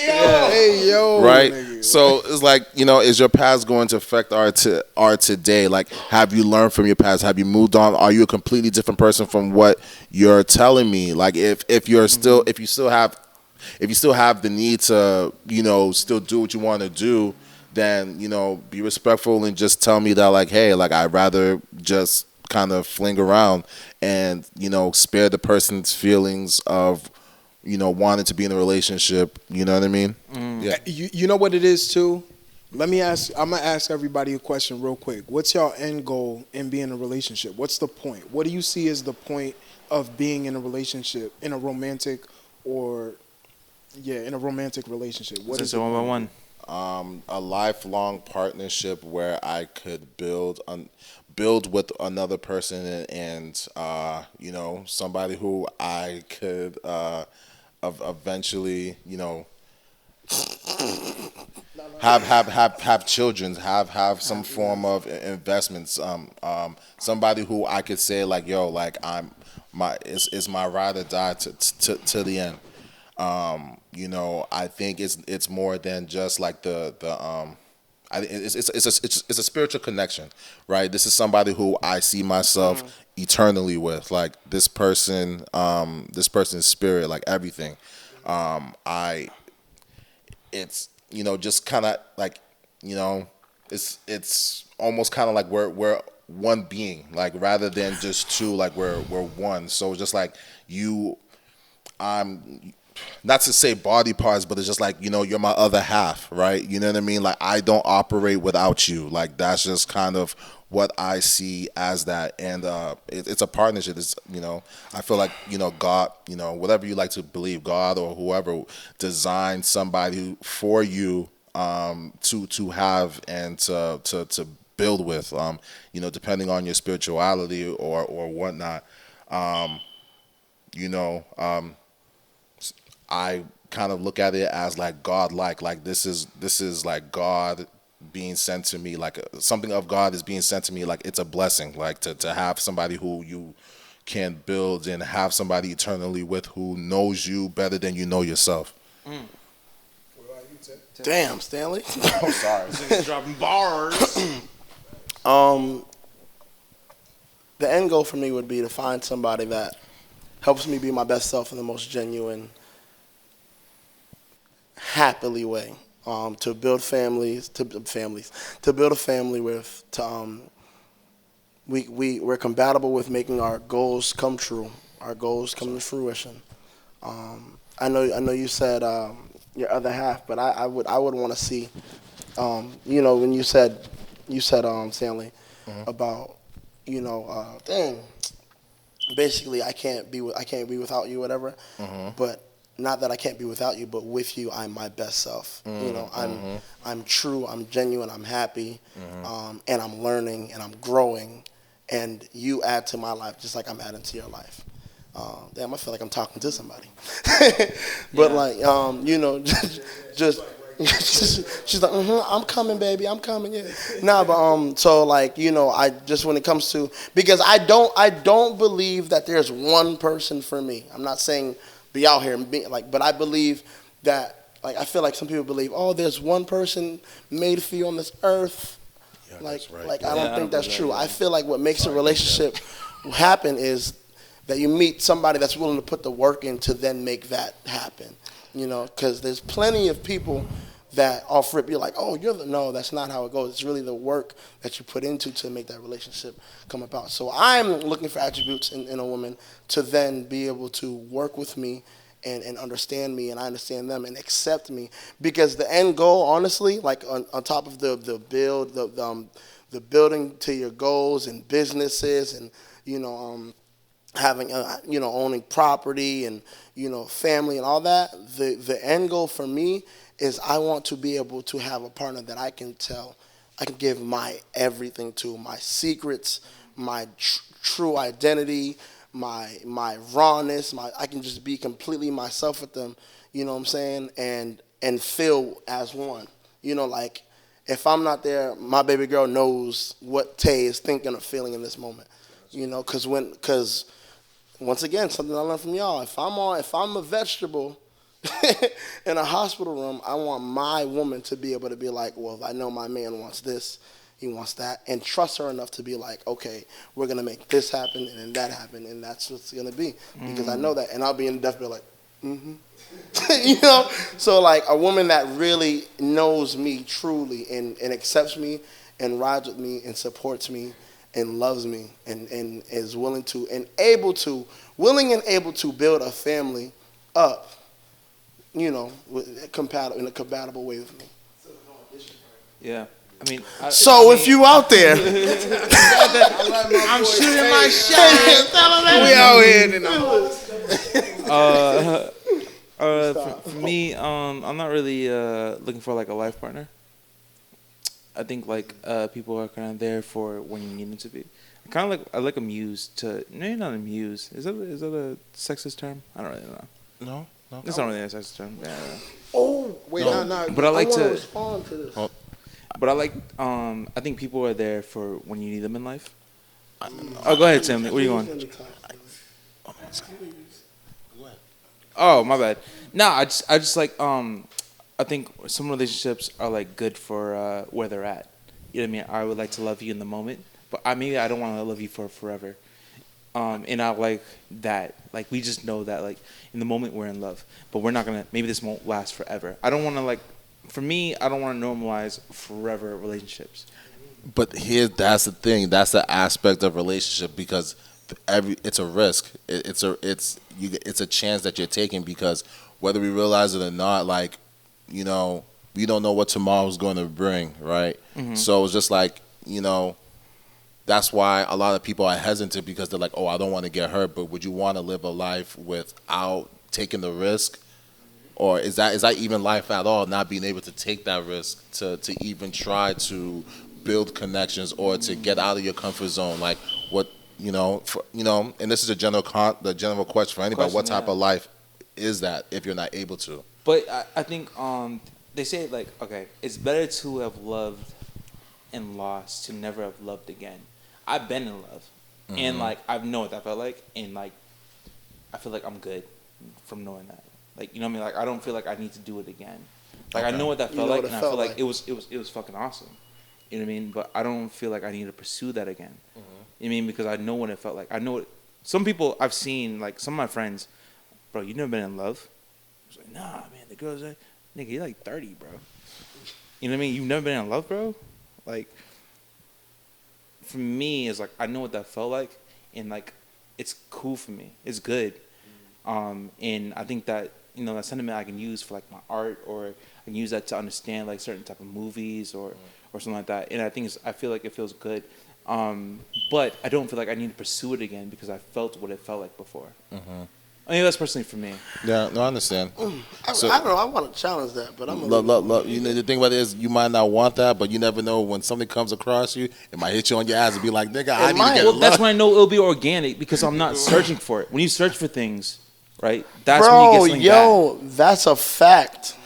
know, Hey yo, right? nigga. So it's like, you know, is your past going to affect our today? Like, have you learned from your past? Have you moved on? Are you a completely different person from what you're telling me? Like, if you still have the need to, you know, still do what you want to do, then, you know, be respectful and just tell me that, like, hey, like, I'd rather just kind of fling around and, you know, spare the person's feelings of, you know, wanting to be in a relationship. You know what I mean? Yeah. You know what it is too? I'm gonna ask everybody a question real quick. What's your end goal in being in a relationship? What's the point? What do you see as the point of being in a relationship, in a romantic relationship? What is it? One by one? A lifelong partnership where I could build with another person and you know, somebody who I could eventually, you know, have children, have some form of investments. Somebody who I could say like, yo, like it's my ride or die to the end. You know, I think it's more than just like it's a spiritual connection, right? This is somebody who I see myself eternally with, like this person's spirit, like everything. It's, you know, just kind of like, you know, it's almost kind of like we're one being, like rather than just two, like we're one. So just like not to say body parts, but it's just like, you're my other half, right? You know what I mean? Like, I don't operate without you. Like, that's just kind of what I see as that. And it's a partnership. It's, I feel like, God, whatever you like to believe, God or whoever designed somebody for you to have and to build with, depending on your spirituality or whatnot. I kind of look at it as like God-like. Like this is like God being sent to me. Like something of God is being sent to me. Like it's a blessing. Like to have somebody who you can build and have somebody eternally with who knows you better than you know yourself. What about you, Ted? Damn, Stanley. I'm sorry. Dropping bars. The end goal for me would be to find somebody that helps me be my best self in the most genuine, happily way. To build families, to build a family with. We're compatible with making our goals come true. Our goals come to fruition. I know you said your other half, but I would want to see. When you said Stanley, about dang, basically I can't be without you, whatever. But not that I can't be without you, but with you I'm my best self. I'm true, I'm genuine, I'm happy, and I'm learning and I'm growing, and you add to my life just like I'm adding to your life. Damn, I feel like I'm talking to somebody. But just she's like, I'm coming, baby, I'm coming. Yeah. Nah, but so like I just when it comes to, because I don't believe that there's one person for me. I'm not saying be out here and be like, but I believe that, like, I feel like some people believe, oh, there's one person made for you on this earth. Yeah, like right. I don't think that's true. I feel like what makes a relationship happen is that you meet somebody that's willing to put the work in to then make that happen. Because there's plenty of people that off rip you're like, oh, no, that's not how it goes. It's really the work that you put into to make that relationship come about. So I'm looking for attributes in a woman to then be able to work with me and understand me, and I understand them and accept me. Because the end goal, honestly, like on top of the building to your goals and businesses and having owning property and family and all that, the end goal for me is I want to be able to have a partner that I can give my everything to, my secrets, my true identity, my rawness, I can just be completely myself with them, you know what I'm saying, and feel as one. Like if I'm not there, my baby girl knows what Tay is thinking or feeling in this moment, because once again, something I learned from y'all, if I'm a vegetable in a hospital room, I want my woman to be able to be like, well, I know my man wants this, he wants that, and trust her enough to be like, okay, we're going to make this happen and then that happen, and that's what's going to be. Because I know that, and I'll be in the deathbed like, So like a woman that really knows me truly and accepts me and rides with me and supports me and loves me and is willing and able to build a family up, in a compatible way with me. Yeah. If you out there, I'm shooting my shot. We out here. For me, I'm not really looking for like a life partner. I think like people are kind of there for when you need them to be. I like a muse to. Maybe not a muse. Is that a sexist term? I don't really know. No. It's not really a sexist term. Yeah. Oh wait, no. But I like to respond to this. But I like. I think people are there for when you need them in life. Oh, go ahead, Tim. Where you going? Oh, my bad. No, I just like. I think some relationships are like good for where they're at. You know what I mean? I would like to love you in the moment, but maybe I don't want to love you for forever. And I like that. Like we just know that like in the moment we're in love, but we're not gonna. Maybe this won't last forever. I don't want to like. For me, I don't want to normalize forever relationships. But that's the thing. That's the aspect of relationship, because it's a risk. It's a chance that you're taking, because whether we realize it or not, like, you know, we don't know what tomorrow's going to bring, right? So it's just like, you know, that's why a lot of people are hesitant because they're like, oh, I don't want to get hurt, but would you want to live a life without taking the risk? Or is that even life at all, not being able to take that risk to even try to build connections or to get out of your comfort zone? Like, what, you know, and this is the general question for anybody. What type of life is that if you're not able to? But I think they say, like, okay, it's better to have loved and lost to never have loved again. I've been in love, and like I know what that felt like, and like I feel like I'm good from knowing that. Like, you know what I mean? Like, I don't feel like I need to do it again. Like, I know what that felt like, and I feel like it was fucking awesome. You know what I mean? But I don't feel like I need to pursue that again. You know what I mean? Because I know what it felt like. I know it. Some people I've seen, like some of my friends, bro, you never been in love? I was like, nah, man. The girl's like, nigga, you're like 30, bro. You know what I mean? You've never been in love, bro? Like, for me, it's like, I know what that felt like, and like, it's cool for me. It's good. And I think that, you know, that sentiment I can use for like my art, or I can use that to understand like certain type of movies or something like that. And I feel like it feels good. But I don't feel like I need to pursue it again because I felt what it felt like before. I mean, that's personally for me. Yeah, no, I understand. I don't know. I want to challenge that, but I'm a look. You know, the thing about it is, you might not want that, but you never know when something comes across you, it might hit you on your ass and be like, "Nigga, I need to get love." That's when I know it'll be organic because I'm not searching for it. When you search for things, right? That's when you get something back. That's a fact.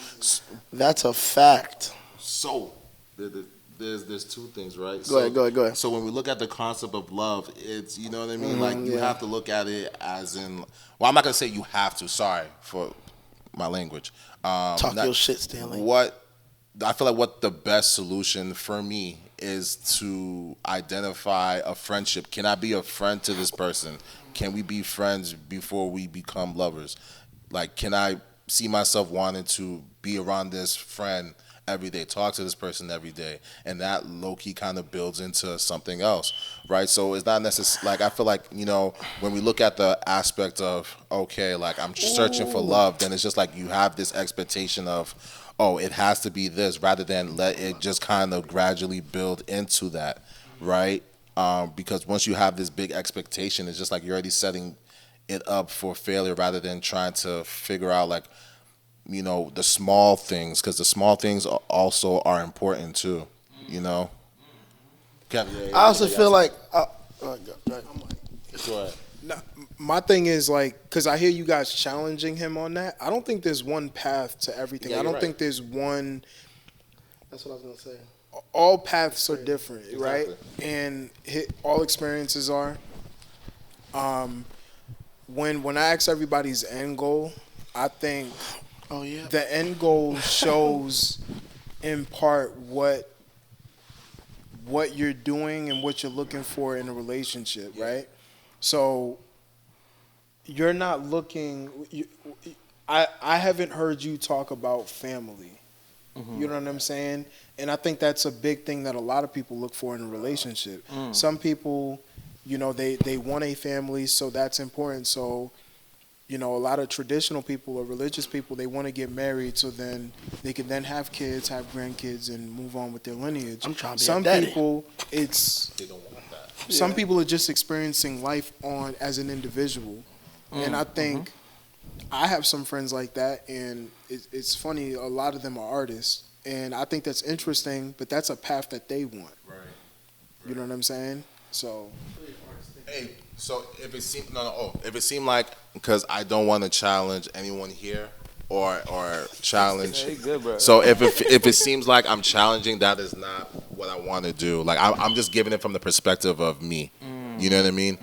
That's a fact. So there's two things, right? Go ahead. So when we look at the concept of love, it's, you know what I mean? Like, you have to look at it as in, well, I'm not going to say you have to. Sorry for my language. Talk your shit, Stanley. I feel like what the best solution for me is to identify a friendship. Can I be a friend to this person? Can we be friends before we become lovers? Like, can I see myself wanting to be around this friend every day, talk to this person every day, and that low-key kind of builds into something else, right? So it's not necessarily, like, I feel like, you know, when we look at the aspect of, okay, like, I'm searching for love, then it's just like you have this expectation of, oh, it has to be this, rather than let it just kind of gradually build into that, right? Because once you have this big expectation, it's just like you're already setting it up for failure rather than trying to figure out, like, you know, the small things, because the small things also are important too, you know. I also feel like go ahead. My thing is, like, because I hear you guys challenging him on that. I don't think there's one path to everything. I don't think there's one. That's what I was gonna say. All paths are different, right? And all experiences are. When I ask everybody's end goal, I think the end goal shows in part what you're doing and what you're looking for in a relationship, right? So you're not looking. I haven't heard you talk about family. You know what I'm saying? And I think that's a big thing that a lot of people look for in a relationship. Some people, you know, they want a family, so that's important. So, you know, a lot of traditional people or religious people, they want to get married so then they can then have kids, have grandkids, and move on with their lineage. I'm trying to be Some a daddy. people, They don't want that. some people are just experiencing life as an individual. And I think I have some friends like that, and it's funny, a lot of them are artists. And I think that's interesting, but that's a path that they want. Right. You know what I'm saying? So. Hey, so if it seemed like, because I don't want to challenge anyone here or challenge. Hey, good, bro. So if it seems like I'm challenging, that is not what I want to do. Like, I'm just giving it from the perspective of me. You know what I mean?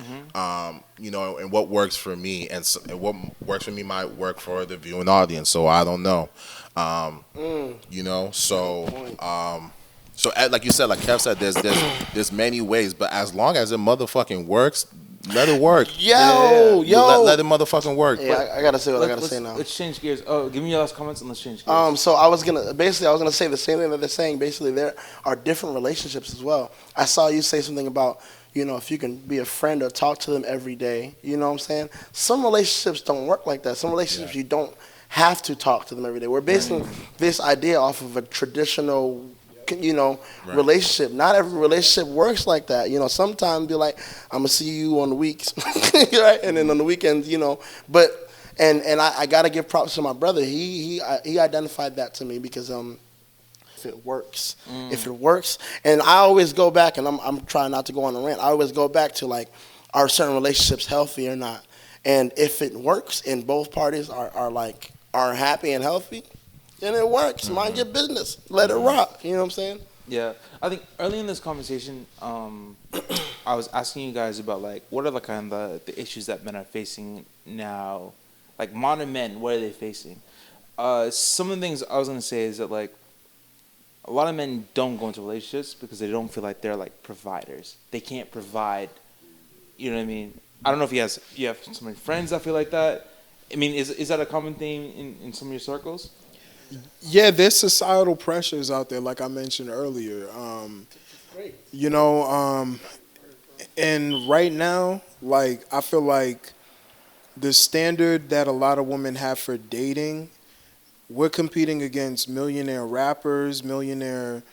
You know, and what works for me and what works for me might work for the viewing audience. So I don't know. You know, so like you said, like Kev said, there's many ways, but as long as it motherfucking works, let it work. Yo. Let it motherfucking work. Yeah, I gotta say what I gotta say now. Let's change gears. Oh, give me your last comments and let's change gears. So I was gonna say the same thing that they're saying. Basically, there are different relationships as well. I saw you say something about, you know, if you can be a friend or talk to them every day. You know what I'm saying? Some relationships don't work like that. Some relationships you don't have to talk to them every day. We're basing this idea off of a traditional, relationship. Not every relationship works like that. Sometimes you're like, I'm gonna see you on the weeks, right? And then on the weekends, But I gotta give props to my brother. He identified that to me because if it works, and I always go back, and I'm trying not to go on a rant. I always go back to like, are certain relationships healthy or not? And if it works and both parties are happy and healthy, then it works. Mind your business. Let it rock. You know what I'm saying? Yeah, I think early in this conversation, I was asking you guys about like what are the kind of the issues that men are facing now, like modern men. What are they facing? Some of the things I was gonna say is that like a lot of men don't go into relationships because they don't feel like they're like providers. They can't provide. You know what I mean? I don't know if you have so many friends that feel like that. I mean, is that a common theme in some of your circles? Yeah, there's societal pressures out there, like I mentioned earlier. And right now, like I feel like the standard that a lot of women have for dating, we're competing against millionaire rappers, millionaire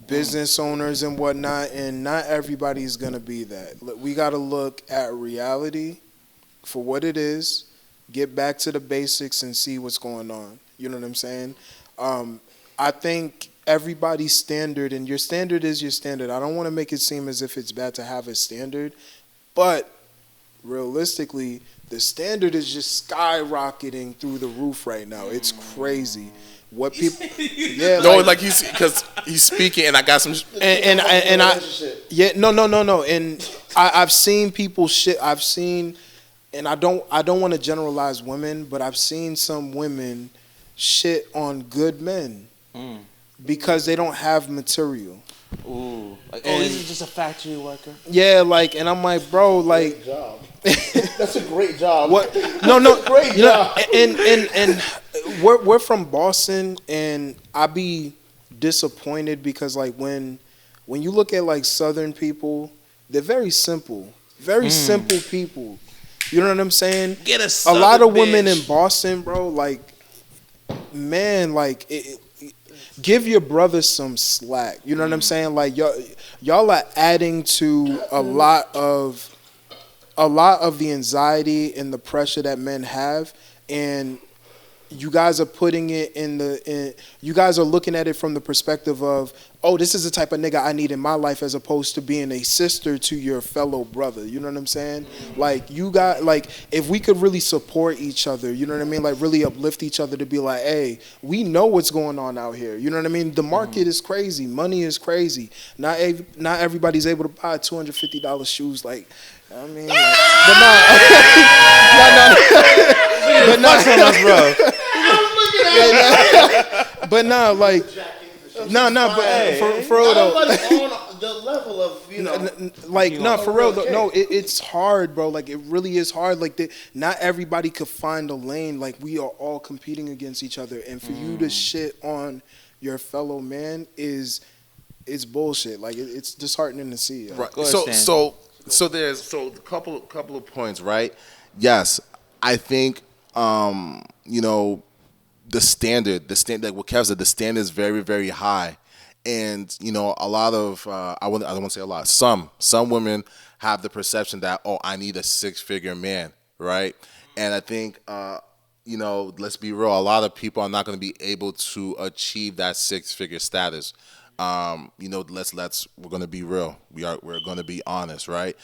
business owners and whatnot, and not everybody's gonna be that. We gotta look at reality for what it is, get back to the basics and see what's going on. You know what I'm saying? I think everybody's standard, and your standard is your standard. I don't want to make it seem as if it's bad to have a standard, but realistically, the standard is just skyrocketing through the roof right now. It's crazy. What people? Yeah, No, because he's speaking, and I got some. And And I've seen people shit. I've seen, and I don't want to generalize women, but I've seen some women shit on good men because they don't have material. Ooh, like, this is just a factory worker. Yeah, like, and I'm like, bro, like, great job. That's a great job. What? No, great job. And we're from Boston, and I be disappointed because like when you look at like Southern people, they're very simple people. You know what I'm saying? Get a lot of women in Boston, bro. Like, man, like give your brother some slack. You know what I'm saying? Like y'all are adding to a lot of the anxiety and the pressure that men have, and you guys are putting it you guys are looking at it from the perspective of, oh, this is the type of nigga I need in my life, as opposed to being a sister to your fellow brother. You know what I'm saying? Like, you got, like, if we could really support each other, you know what I mean? Like, really uplift each other to be like, hey, we know what's going on out here. You know what I mean? The market is crazy. Money is crazy. Not everybody's able to buy $250 shoes. Like, I mean, like, but for real though. On the level of, for real though. No, it's hard, bro. Like, it really is hard. Like, not everybody could find a lane. Like, we are all competing against each other, and for you to shit on your fellow man is bullshit. Like, it's disheartening to see. Right. So there's a couple of points, right? Yes, I think the standard like what Kev said, the standard is very, very high, and a lot of I don't want to say a lot. Some women have the perception that, oh, I need a 6-figure man, right? And I think let's be real, a lot of people are not going to be able to achieve that 6-figure status. We're gonna be real. We're gonna be honest, right?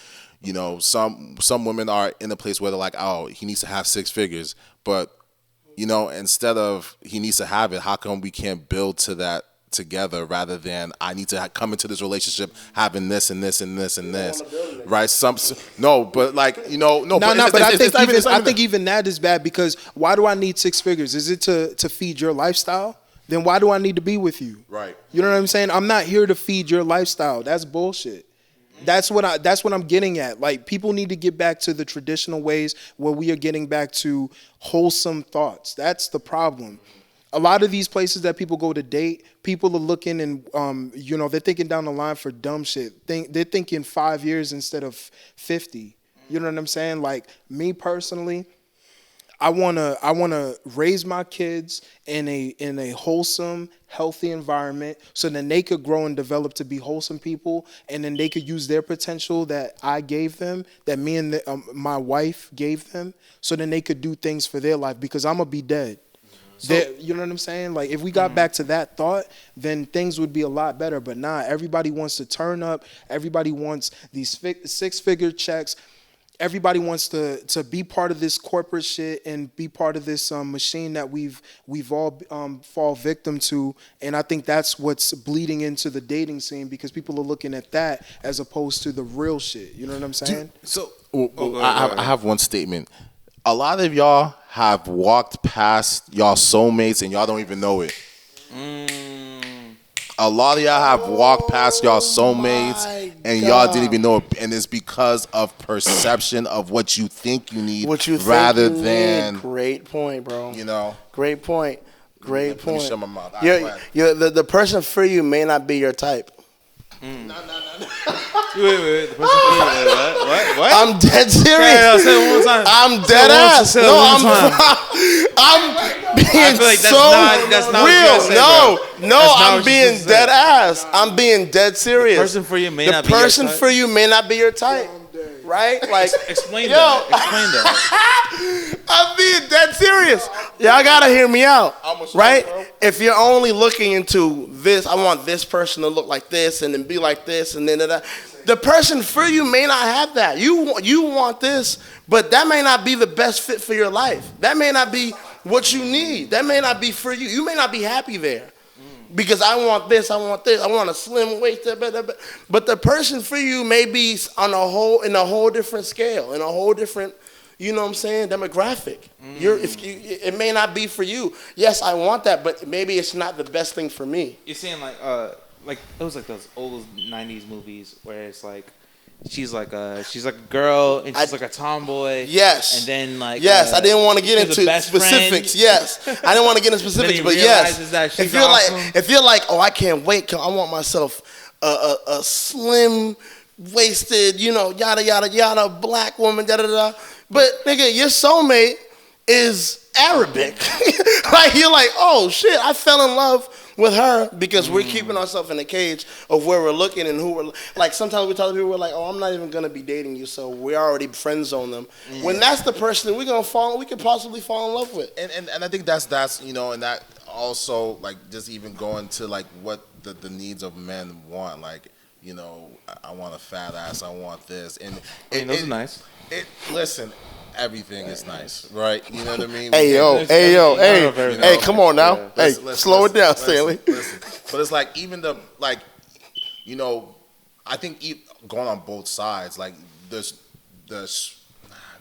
Some women are in a place where they're like, oh, he needs to have 6 figures, but instead of he needs to have it, how come we can't build to that together rather than I need to come into this relationship having this and this and this and this, right? But I think even that is bad, because why do I need 6 figures? Is it to feed your lifestyle? Then why do I need to be with you? Right. You know what I'm saying? I'm not here to feed your lifestyle. That's bullshit. That's what I'm getting at. Like, people need to get back to the traditional ways where we are getting back to wholesome thoughts. That's the problem. A lot of these places that people go to date, people are looking and they're thinking down the line for dumb shit. They're thinking 5 years instead of 50. You know what I'm saying? Like, me personally, I wanna raise my kids in a wholesome, healthy environment, so then they could grow and develop to be wholesome people, and then they could use their potential that I gave them, that me and my wife gave them, so then they could do things for their life, because I'm gonna be dead. You know what I'm saying? Like, if we got back to that thought, then things would be a lot better. But nah, everybody wants to turn up. Everybody wants these six-figure checks. Everybody wants to be part of this corporate shit and be part of this machine that we've all fall victim to. And I think that's what's bleeding into the dating scene, because people are looking at that as opposed to the real shit. You know what I'm saying? I have one statement. A lot of y'all have walked past y'all soulmates and y'all don't even know it. A lot of y'all have walked past y'all soulmates and y'all didn't even know it. And it's because of perception of what you think you need rather than... Great point, bro. You know? Great point. Great point. Let me shut my mouth. The person for you may not be your type. No. Wait. The person for you, what? I'm dead serious. Yeah, say it one more time. I'm dead ass. I'm being that's not real. What I'm being dead ass. I'm being dead serious. The person for you may not be your type. The person for you may not be your type. Right? Like, explain that. I'm being dead serious. Y'all gotta hear me out. Right? If you're only looking into this, I want this person to look like this and then be like this and then that. The person for you may not have that. You want this, but that may not be the best fit for your life. That may not be what you need. That may not be for you. You may not be happy there. Because I want this, I want a slim waist, but the person for you may be in a whole different scale, in a whole different, you know what I'm saying, demographic. It may not be for you. Yes, I want that, but maybe it's not the best thing for me. You're saying like it was like those old '90s movies where it's like she's like a girl and she's like a tomboy. Yes. And then like I didn't want to get into specifics. Yes. I didn't want to get into specifics, but yes. If you're like, oh, I can't wait, I want myself a slim waisted, yada yada yada, black woman, da da da. But nigga, your soulmate is Arabic. Like, you're like, oh shit, I fell in love with her because we're keeping ourselves in a cage of where we're looking and who we're like. Sometimes we tell people, we're like, oh, I'm not even gonna be dating you, so we already friend zone them. When that's the person we could possibly fall in love with. And I think that's and that also, like, just even going to like what the needs of men want. Like, I want a fat ass, I want this, and those are nice. Listen. Everything is nice, right? You know what I mean? Hey, come on now. Yeah. Slow it down, Stanley. Listen. But it's like, even I think going on both sides, like there's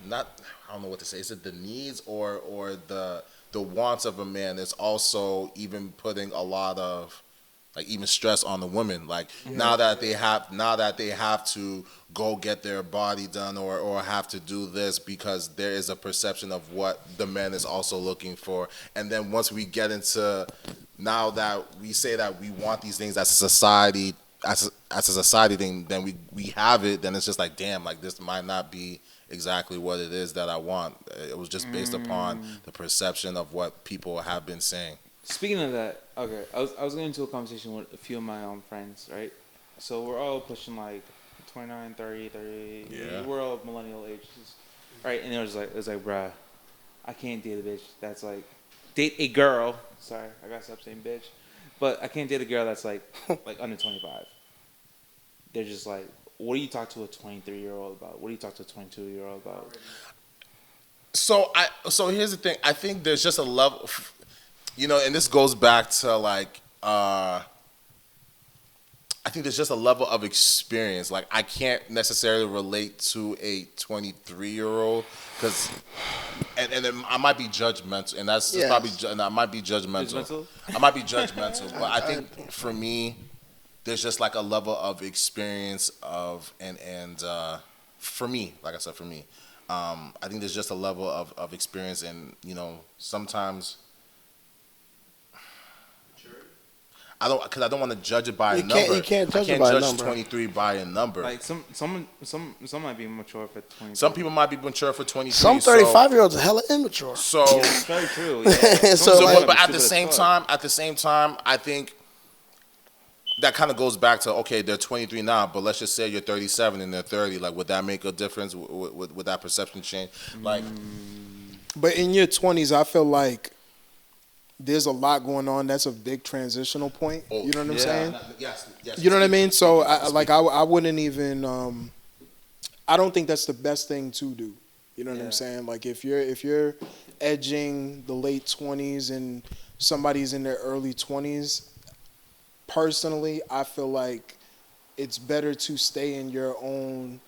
not, I don't know what to say. Is it the needs or the wants of a man? It's also even putting a lot of like even stress on the women. Like now that they have to go get their body done or have to do this because there is a perception of what the man is also looking for. And then once we get into, now that we say that we want these things as a society, as a society thing, then we have it, then it's just like, damn, like this might not be exactly what it is that I want. It was just based upon the perception of what people have been saying. Speaking of that, okay, I was getting into a conversation with a few of my friends, right? So we're all pushing like 29, 30, yeah. We're all millennial ages, right? And it was like, bruh, I can't date a bitch that's like, date a girl, sorry, I gotta stop saying bitch, but I can't date a girl that's like under 25. They're just like, what do you talk to a 23-year-old about? What do you talk to a 22-year-old about? So here's the thing. I think there's just a level, and this goes back to like, I think there's just a level of experience. Like, I can't necessarily relate to a 23-year-old because, and I might be judgmental, and that's just probably, and I might be judgmental. I might be judgmental, but I think for me, there's just like a level of experience of, and for me, like I said, for me, I think there's just a level of experience, and sometimes. I don't want to judge it by a You number. you can't judge I it can't by a judge number. 23 by a number. Like some might be mature for 20. Some people might be mature for 23. Some 35-year-olds are hella immature. So, It's very true. Yeah. So, like- but at the same time, I think that kind of goes back to, okay, they're 23 now, but let's just say you're 37 and they're 30. Like, would that make a difference? Would that perception change? Like, But in your 20s, I feel like there's a lot going on. That's a big transitional point. oh, You know what I'm yeah. saying? Yes. You know what I mean? So I wouldn't even. I don't think that's the best thing to do. You know what Yeah. I'm saying? Like if you're edging the late 20s and somebody's in their early 20s, personally, I feel like it's better to stay in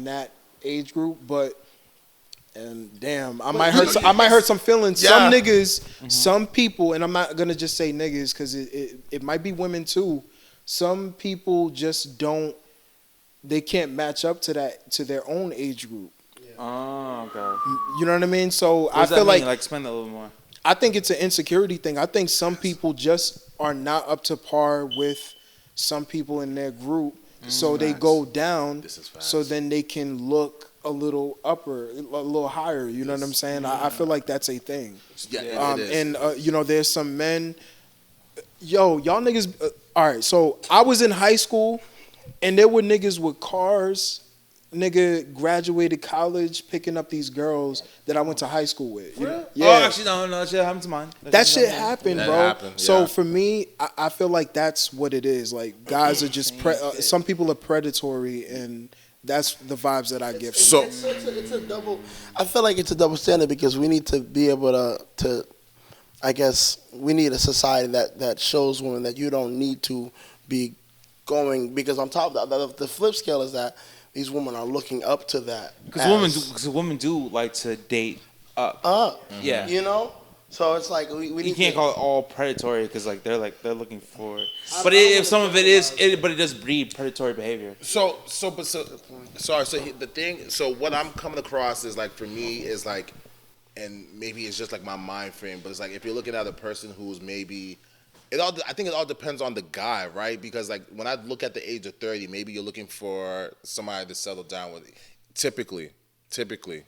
that age group. But and damn, I might hurt some feelings. Yeah. Some niggas, some people, and I'm not gonna just say niggas because it might be women too. Some people just don't. They can't match up to their own age group. Oh, okay. You know what I mean? So What I does that feel mean? like Like explain that a little more. I think it's an insecurity thing. I think some people just are not up to par with some people in their group, so they Facts. go down. This is facts. So then they can look a little upper, a little higher. You know what I'm saying? I feel like that's a thing. yeah, it is. And there's some men. Yo, y'all niggas. All right, so I was in high school, and there were niggas with cars. Nigga graduated college, picking up these girls that I went to high school with. You know? Yeah. Oh, actually, no, that shit happened to mine. That shit happened, That bro. happened, So yeah. for me, I feel like that's what it is. Like guys are just some people are predatory, and that's the vibes that I get. From So- it. It's a double. I feel like it's a double standard because we need to be able to. I guess we need a society that shows women that you don't need to be going, because on top of the flip scale is that these women are looking up to that. Because women do like to date up. Yeah. You know? So it's like we You need can't to, call it all predatory because like they're looking for. But if some of it is, but it does breed predatory behavior. So the thing, so what I'm coming across is like, for me, is like, and maybe it's just like my mind frame, but it's like if you're looking at a person who's maybe, I think it all depends on the guy, right? Because like when I look at the age of 30, maybe you're looking for somebody to settle down with, typically,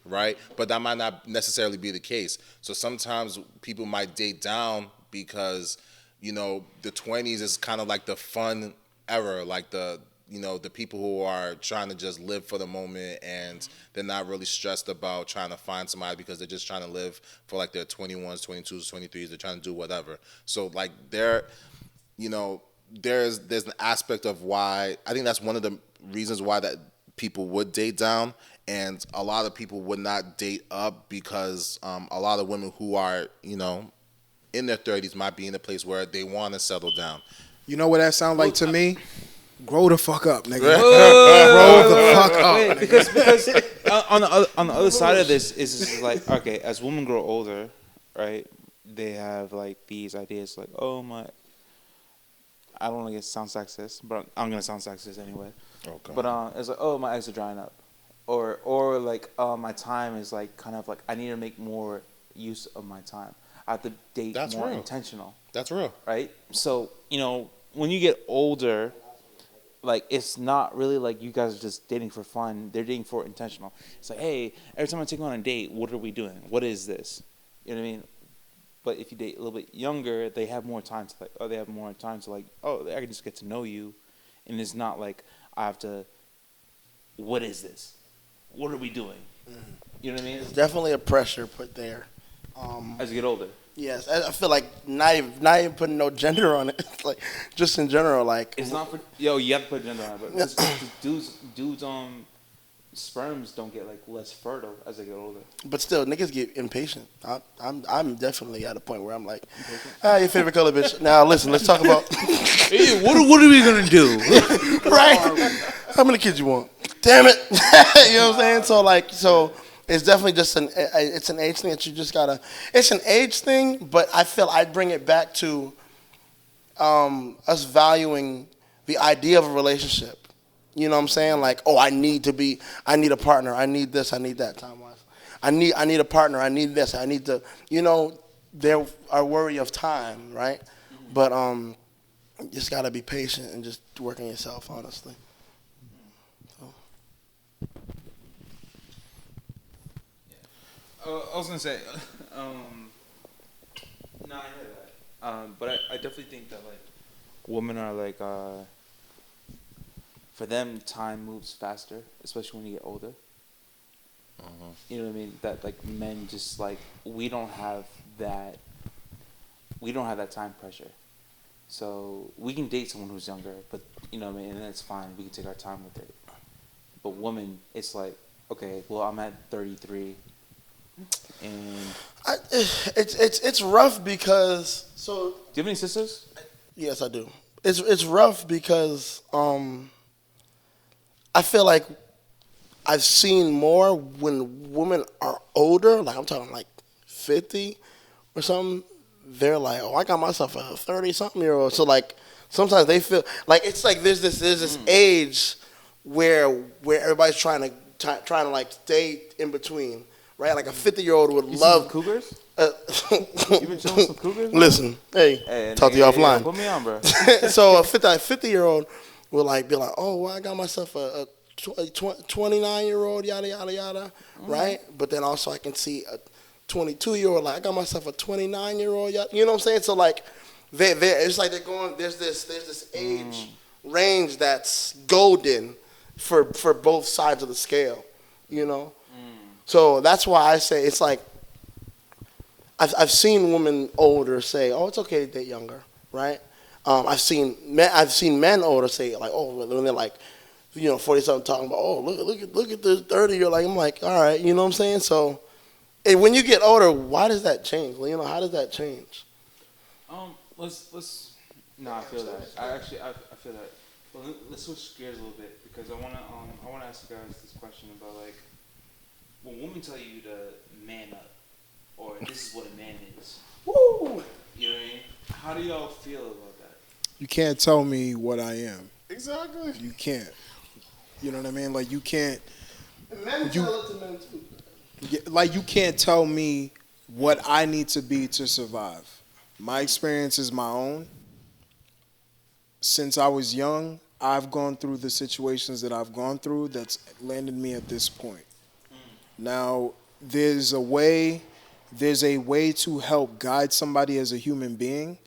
right? But that might not necessarily be the case. So sometimes people might date down because, the 20s is kind of like the fun era, like the people who are trying to just live for the moment, and they're not really stressed about trying to find somebody because they're just trying to live for like their 21s, 22s, 23s. They're trying to do whatever. So like there's an aspect of why I think that's one of the reasons why that people would date down, and a lot of people would not date up because a lot of women who are in their 30s might be in a place where they want to settle down. You know what that sound like to me? Grow the fuck up, nigga. Grow the fuck up. Wait, because on the other side of this is like, okay, as women grow older, right? They have like these ideas like, oh my, I don't want to sound sexist, but I'm gonna sound sexist anyway. Okay. But it's like, oh, my eggs are drying up, or like, my time is like kind of like I need to make more use of my time. I have to date That's more real. intentional, That's real. right? So when you get older, like it's not really like you guys are just dating for fun. They're dating for intentional. It's like, hey, every time I take you on a date, what are we doing? What is this? You know what I mean? But if you date a little bit younger, they have more time to I can just get to know you, and it's not like I have to. What is this? What are we doing? You know what I mean? there's definitely a pressure put there. As you get older. Yes, I feel like not even putting no gender on it. It's like just in general, like It's not for you have to put gender on it, but 'cause dudes sperms don't get like less fertile as they get older. But still, niggas get impatient. I'm definitely at a point where I'm like, your favorite color, bitch. Now listen, let's talk about Hey, what are we gonna do? right. How many kids you want? Damn it, you know what I'm saying? So it's definitely just it's an age thing that you just gotta. It's an age thing, but I feel I bring it back to us valuing the idea of a relationship. You know what I'm saying? Like, oh, I need a partner. I need this. I need that. Time-wise, I need a partner. I need this. I need to. There are worry of time, right? But You just gotta be patient and just work on yourself, honestly. So. I was gonna say, no, I hear that. But I definitely think that like women are like for them time moves faster, especially when you get older. You know what I mean? That like men just like we don't have that time pressure. So we can date someone who's younger, but you know what I mean, and that's fine. We can take our time with it. But women, it's like, okay, well I'm at 33, and It's rough because so. do you have any sisters? Yes, I do. It's rough because I feel like I've seen more when women are older. Like I'm talking like 50 or something. They're like, oh, I got myself a 30-something-year-old. So like sometimes they feel like it's like there's this age where everybody's trying to like stay in between, right? Like a 50-year-old would love cougars. You been chilling with some cougars? Listen, hey, talk to you offline. Put me on, bro. So a 50-year-old will like be like, oh, well, I got myself a 29-year-old, yada yada yada, right? But then also I can see a 22-year-old, like I got myself a 29-year-old, you know what I'm saying? So like, it's like they're going. There's this age range that's golden for both sides of the scale, you know. So that's why I say it's like I've seen women older say, oh, it's okay to date younger, right? I've seen men older say like, oh, when they're like, 40-something talking about, oh, look at this 30. You're like, I'm like, all right, you know what I'm saying? So. And when you get older, why does that change? How does that change? Let's. No, I feel that. I feel that. But let's switch gears a little bit because I wanna ask you guys this question about like when women tell you to man up or this is what a man is. Woo! You know what I mean? How do y'all feel about that? You can't tell me what I am. Exactly. You can't. You know what I mean? Like you can't. Men tell it to men too. Like you can't tell me what I need to be to survive. My experience is my own. Since I was young, I've gone through the situations that I've gone through that's landed me at this point. Now, there's a way to help guide somebody as a human being,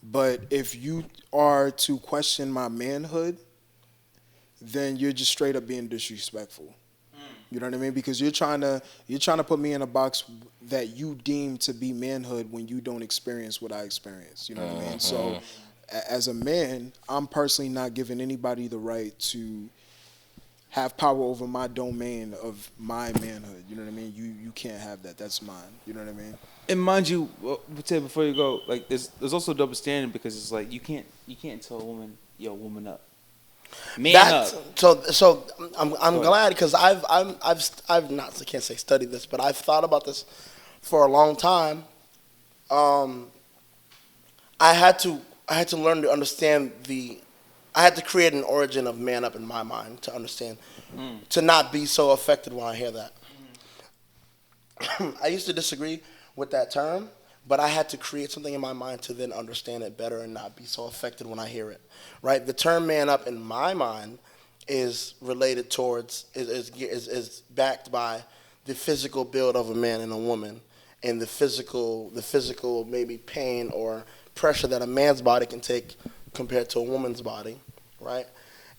but if you are to question my manhood, then you're just straight up being disrespectful. You know what I mean? Because you're trying to put me in a box that you deem to be manhood when you don't experience what I experience. You know what I mean? So as a man, I'm personally not giving anybody the right to have power over my domain of my manhood. You know what I mean? You can't have that. That's mine. You know what I mean? And mind you, before you go, like there's also a double standard because it's like you can't tell a woman, yo, woman up. Man up. So I'm glad because I've not, I can't say studied this, but I've thought about this for a long time. I had to learn to understand I had to create an origin of man up in my mind to understand, to not be so affected when I hear that. I used to disagree with that term, but I had to create something in my mind to then understand it better and not be so affected when I hear it, right? The term man up in my mind is related towards, is backed by the physical build of a man and a woman and the physical maybe pain or pressure that a man's body can take compared to a woman's body, right?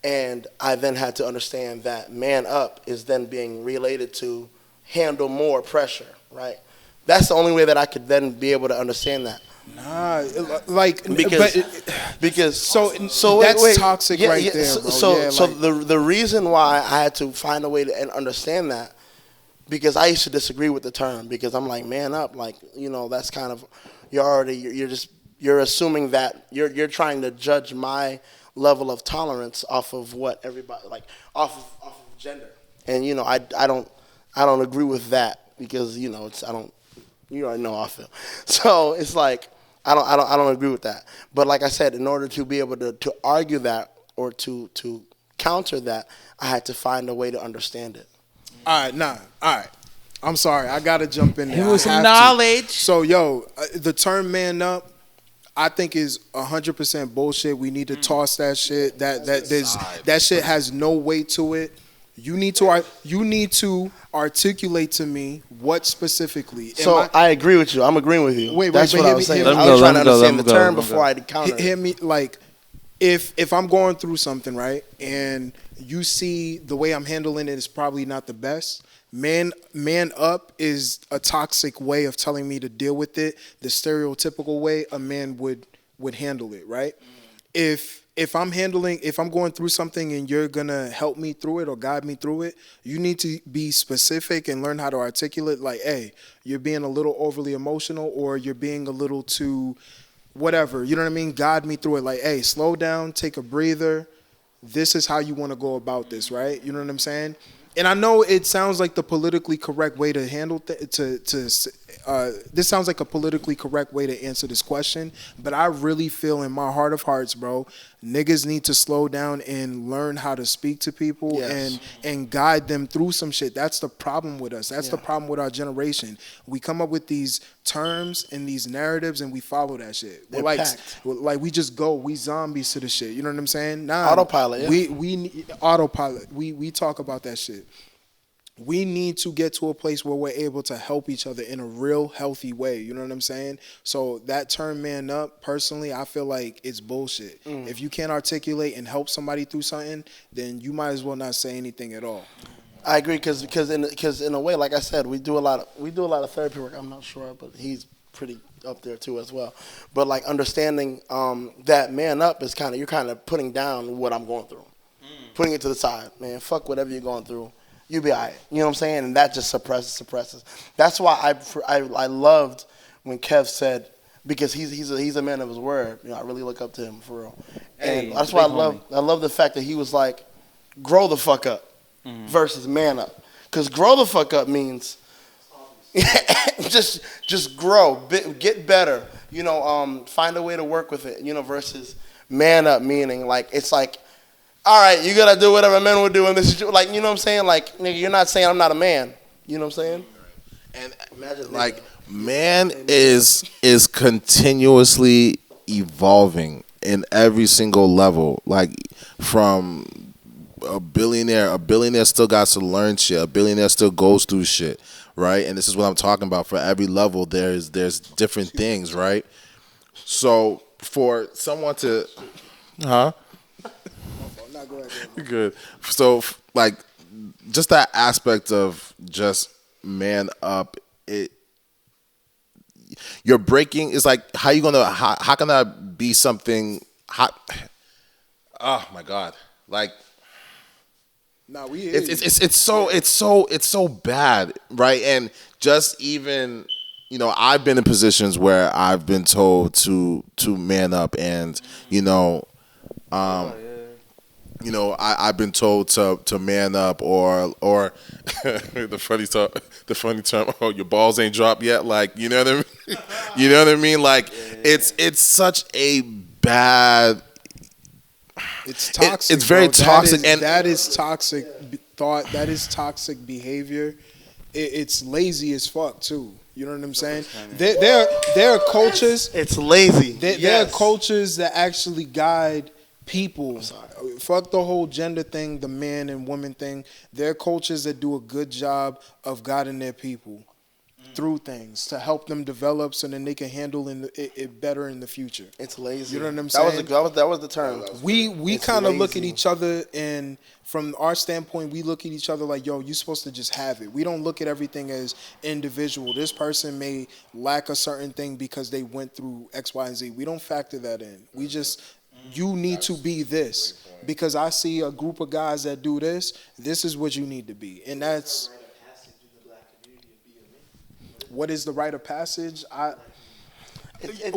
And I then had to understand that man up is then being related to handle more pressure, right? That's the only way that I could then be able to understand that. Nah, like because so that's toxic right there, bro. So the reason why I had to find a way to understand that, because I used to disagree with the term because I'm like, man up, like, that's kind of you're assuming that you're trying to judge my level of tolerance off of what everybody, like off of gender, and I don't agree with that because you already know how I feel. So it's like I don't agree with that. But like I said, in order to be able to argue that or to counter that, I had to find a way to understand it. All right. I'm sorry. I gotta jump in there. With some knowledge. So the term man up, I think is 100% bullshit. We need to toss that shit. That shit has no weight to it. You need to articulate to me what specifically. So I agree with you. I'm agreeing with you. Wait, That's but what I hear was me- saying. hear me- I was trying to let me go, understand let the me go, term let me before go. I counter. Hear me, like, if I'm going through something, right, and you see the way I'm handling it is probably not the best. Man up is a toxic way of telling me to deal with it. The stereotypical way a man would handle it, right? If I'm going through something and you're gonna help me through it or guide me through it, you need to be specific and learn how to articulate. Like, hey, you're being a little overly emotional, or you're being a little too whatever. You know what I mean? Guide me through it. Like, hey, slow down, take a breather. This is how you want to go about this, right? You know what I'm saying? And I know it sounds like the politically correct way to handle this sounds like a politically correct way to answer this question, but I really feel in my heart of hearts, bro, niggas need to slow down and learn how to speak to people. Yes. and guide them through some shit. That's the problem with us. That's the problem with our generation. We come up with these terms and these narratives and we follow that shit. They're We're packed. like we just go. We zombies to the shit. You know what I'm saying? Nah, Autopilot, yeah. we autopilot. We talk about that shit. We need to get to a place where we're able to help each other in a real healthy way. You know what I'm saying? So that term man up, personally, I feel like it's bullshit. If you can't articulate and help somebody through something, then you might as well not say anything at all. I agree because in a way, like I said, we do a lot of therapy work. I'm not sure, but he's pretty up there too as well. But like understanding that man up is you're kind of putting down what I'm going through, putting it to the side. Man, fuck whatever you're going through. You be alright. You know what I'm saying? And that just suppresses. That's why I loved when Kev said, because he's a man of his word. You know, I really look up to him for real. And Hey, that's why big I love the fact that he was like, grow the fuck up versus man up. Because grow the fuck up means just grow, get better. You know, find a way to work with it. You know, versus man up meaning like it's like, all right, you gotta do whatever men would do in this situation. Like, you know what I'm saying? Like, nigga, you're not saying I'm not a man. You know what I'm saying? And Imagine like man is continuously evolving in every single level. Like from a billionaire still got to learn shit. A billionaire still goes through shit, right? And this is what I'm talking about. For every level, there's different things, right? So for someone to, Good. So, like, just that aspect of just man up. You're breaking. It's like how can that be something? Oh my God! Like, Nah, we hear it's so bad, right? And just even, you know, I've been in positions where I've been told to man up, and I've been told to man up, or the funny term, oh, your balls ain't dropped yet, like, you know what I mean? You know what I mean? Like, it's such a bad. It's toxic. It's very bro. toxic, and that is toxic thought. That is toxic behavior. It's lazy as fuck too. You know what I'm saying? There are cultures. it's lazy. There are cultures that actually guide people. Fuck the whole gender thing, the man and woman thing. There are cultures that do a good job of guiding their people through things to help them develop so then they can handle it better in the future. It's lazy. You know what I'm saying? That was the term. We It's kind of look at lazy. each other, and from our standpoint, we look at each other like, yo, you're supposed to just have it. We don't look at everything as individual. This person may lack a certain thing because they went through X, Y, and Z. We don't factor that in. We just, you need to be this because I see a group of guys that do this. This is what you need to be, and that's what is the rite of passage.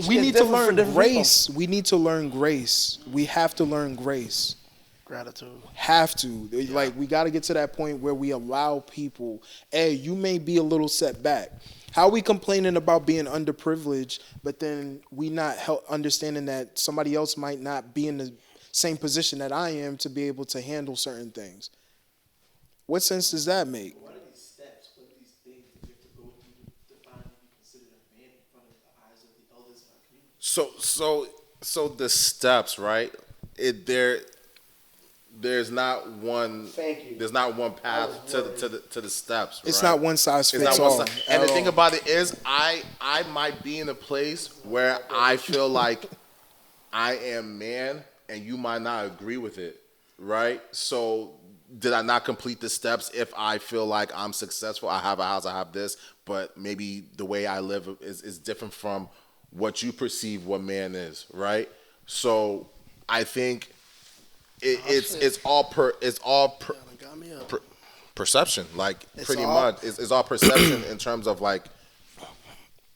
We need to learn grace. We need to learn grace. We have to learn grace. Gratitude. Have to. Like, we got to get to that point where we allow people, hey, you may be a little set back. How we complaining about being underprivileged, but then we not understanding that somebody else might not be in the same position that I am to be able to handle certain things. What sense does that make? What are these steps? What are these things that you have to go through to finally be considered a man in front of the eyes of the elders in our community? So the steps, right? There's not one. Thank you. There's not one path to the steps. It's right? not one size It's fits not all. one size. And the thing about it is, I might be in a place where I feel like I am man, and you might not agree with it, right? So did I not complete the steps? If I feel like I'm successful, I have a house, I have this, but maybe the way I live is different from what you perceive what man is, right? So I think it's all perception, like pretty much it's all perception in terms of like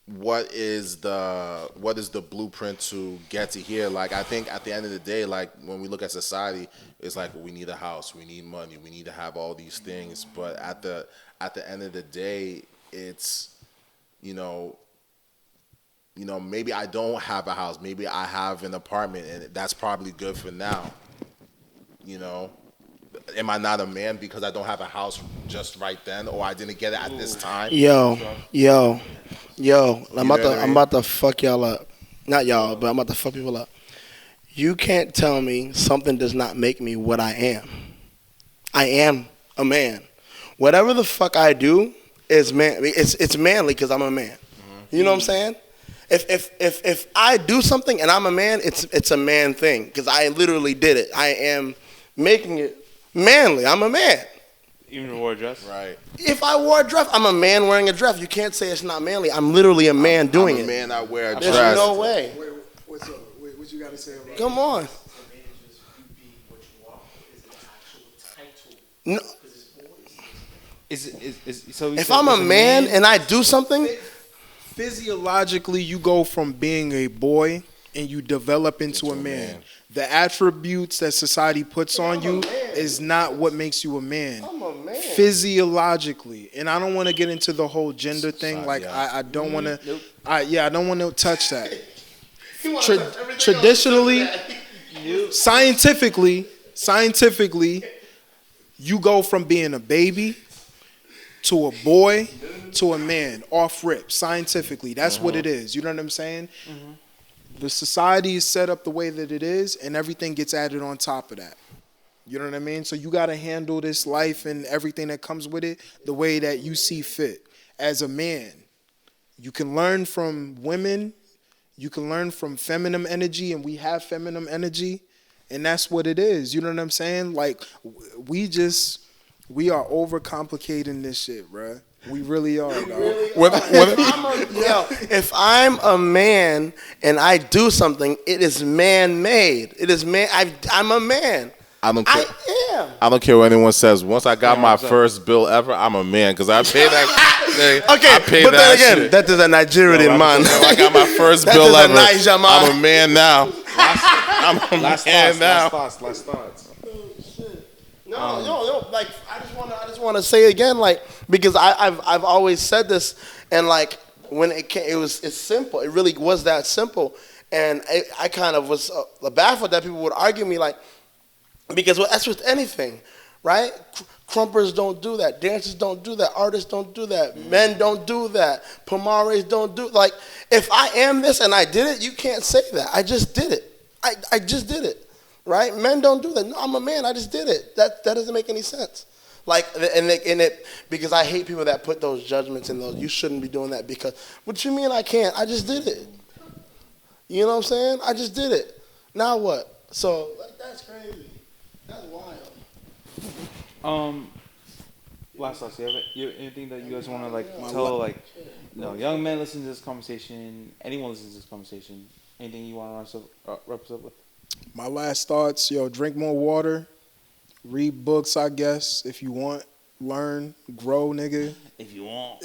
what is the blueprint to get to here. Like I think at the end of the day, like when we look at society, it's like we need a house, we need money, we need to have all these things, but at the end of the day, it's maybe I don't have a house, maybe I have an apartment, and that's probably good for now. Am I not a man because I don't have a house just right then, or I didn't get it at this time? Yo, I'm what I mean? about to fuck y'all up. Not y'all, but I'm about to fuck people up. You can't tell me something does not make me what I am. I am a man. Whatever the fuck I do is man. It's manly because I'm a man. You know what I'm saying? If I do something and I'm a man, it's a man thing because I literally did it. I am making it manly. I'm a man. Even if you wore a dress? Right. If I wore a dress, I'm a man wearing a dress. You can't say it's not manly. I'm literally a man doing it. I'm a man, I wear a There's dress. no way. Wait, what's up? Wait, what you got to say about Come on. No. So If I'm a man and I do something, Physiologically, you go from being a boy and you develop into a man. The attributes that society puts on you is not what makes you a man. I'm a man. Physiologically, and I don't want to get into the whole gender thing. Like I don't want to. I don't want to touch that. Traditionally, scientifically, you go from being a baby to a boy to a man off rip. Scientifically, that's what it is. You know what I'm saying? The society is set up the way that it is, and everything gets added on top of that. You know what I mean? So you got to handle this life and everything that comes with it the way that you see fit. As a man, you can learn from women, you can learn from feminine energy, and we have feminine energy, and that's what it is. You know what I'm saying? Like, we are overcomplicating this shit, bruh. We really are, dog. If I'm a man and I do something, it is man-made. It is man. I'm a man. I don't care. I am. I don't care what anyone says. Once I got my first bill ever, I'm a man because I paid that. Okay, but then again, that is a Nigerian man. I got my first bill ever. I'm a man now. I'm a man now. Last thoughts. No. Like I just want to say again, like because I've always said this, and like when it's simple. It really was that simple, and I kind of was baffled that people would argue me like. Because that's with anything, right? Crumpers don't do that. Dancers don't do that. Artists don't do that. Men don't do that. Pomares don't do like. If I am this and I did it, you can't say that. I just did it. I just did it, right? Men don't do that. No, I'm a man. I just did it. That doesn't make any sense. Like because I hate people that put those judgments in those. You shouldn't be doing that because. What you mean I can't? I just did it. You know what I'm saying? I just did it. Now what? So that's crazy. That's wild. Last thoughts. You have anything that you guys want to tell young men listen to this conversation? Anyone listen to this conversation? Anything you want to wrap us up with? My last thoughts, drink more water, read books, I guess, if you want, learn, grow, nigga. If you want.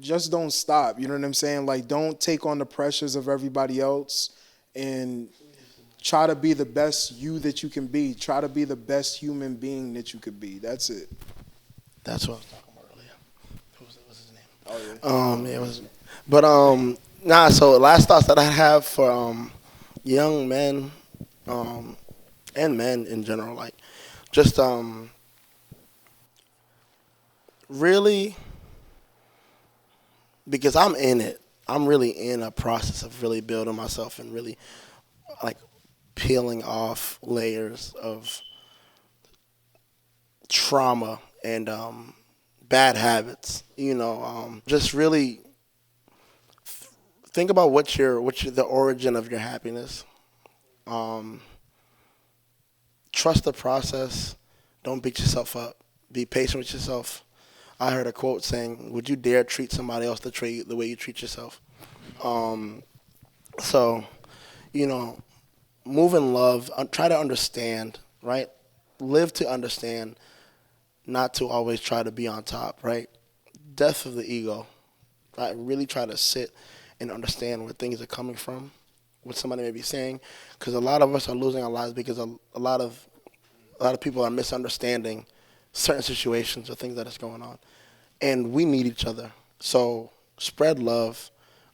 just don't stop. You know what I'm saying? Like, don't take on the pressures of everybody else. And try to be the best you that you can be. Try to be the best human being that you could be. That's it. That's what I was talking about earlier. What's his name? Oh, yeah. It was. But so last thoughts that I have for young men and men in general, like just really because I'm in it. I'm really in a process of really building myself and really like peeling off layers of trauma and bad habits. Just really think about the origin of your happiness. Um, Trust the process. Don't beat yourself up. Be patient with yourself. I heard a quote saying, "Would you dare treat somebody else the way you treat yourself?" Um, so, you know, move in love. Try to understand, right? Live to understand, not to always try to be on top, right? Death of the ego. Right? Really try to sit and understand where things are coming from, what somebody may be saying, because a lot of us are losing our lives because a lot of people are misunderstanding certain situations or things that is going on, and we need each other. So spread love,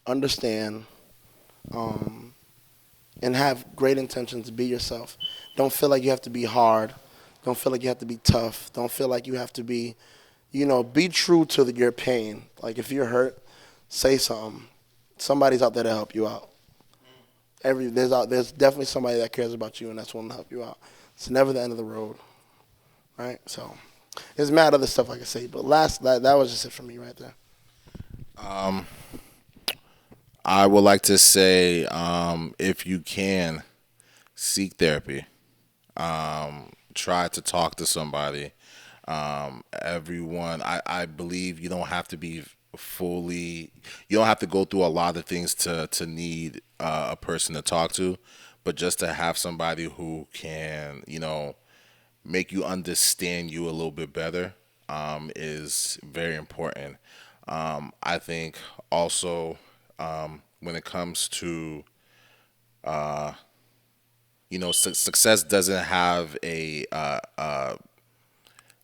understand, um, and have great intentions. Be yourself. Don't feel like you have to be hard. Don't feel like you have to be tough. Don't feel like you have to be, be true to your pain. Like if you're hurt, say something. Somebody's out there to help you out. There's definitely somebody that cares about you and that's willing to help you out. It's never the end of the road, right? So there's mad other stuff I could say, but that was just it for me right there. I would like to say, if you can, seek therapy. Try to talk to somebody. I believe you don't have to be you don't have to go through a lot of things to need a person to talk to, but just to have somebody who can, make you understand you a little bit better, is very important. I think also, when it comes to, success doesn't have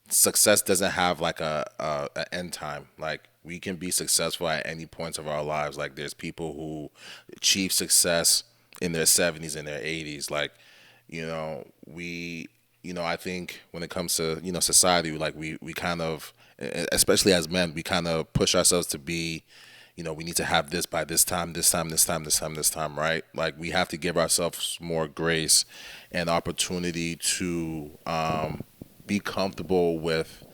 success doesn't have like a end time. Like we can be successful at any points of our lives. Like there's people who achieve success in their 70s and their 80s. Like, we, I think when it comes to, society, like we kind of, especially as men, we kind of push ourselves to be, we need to have this by this time, this time, right? Like we have to give ourselves more grace and opportunity to, be comfortable with,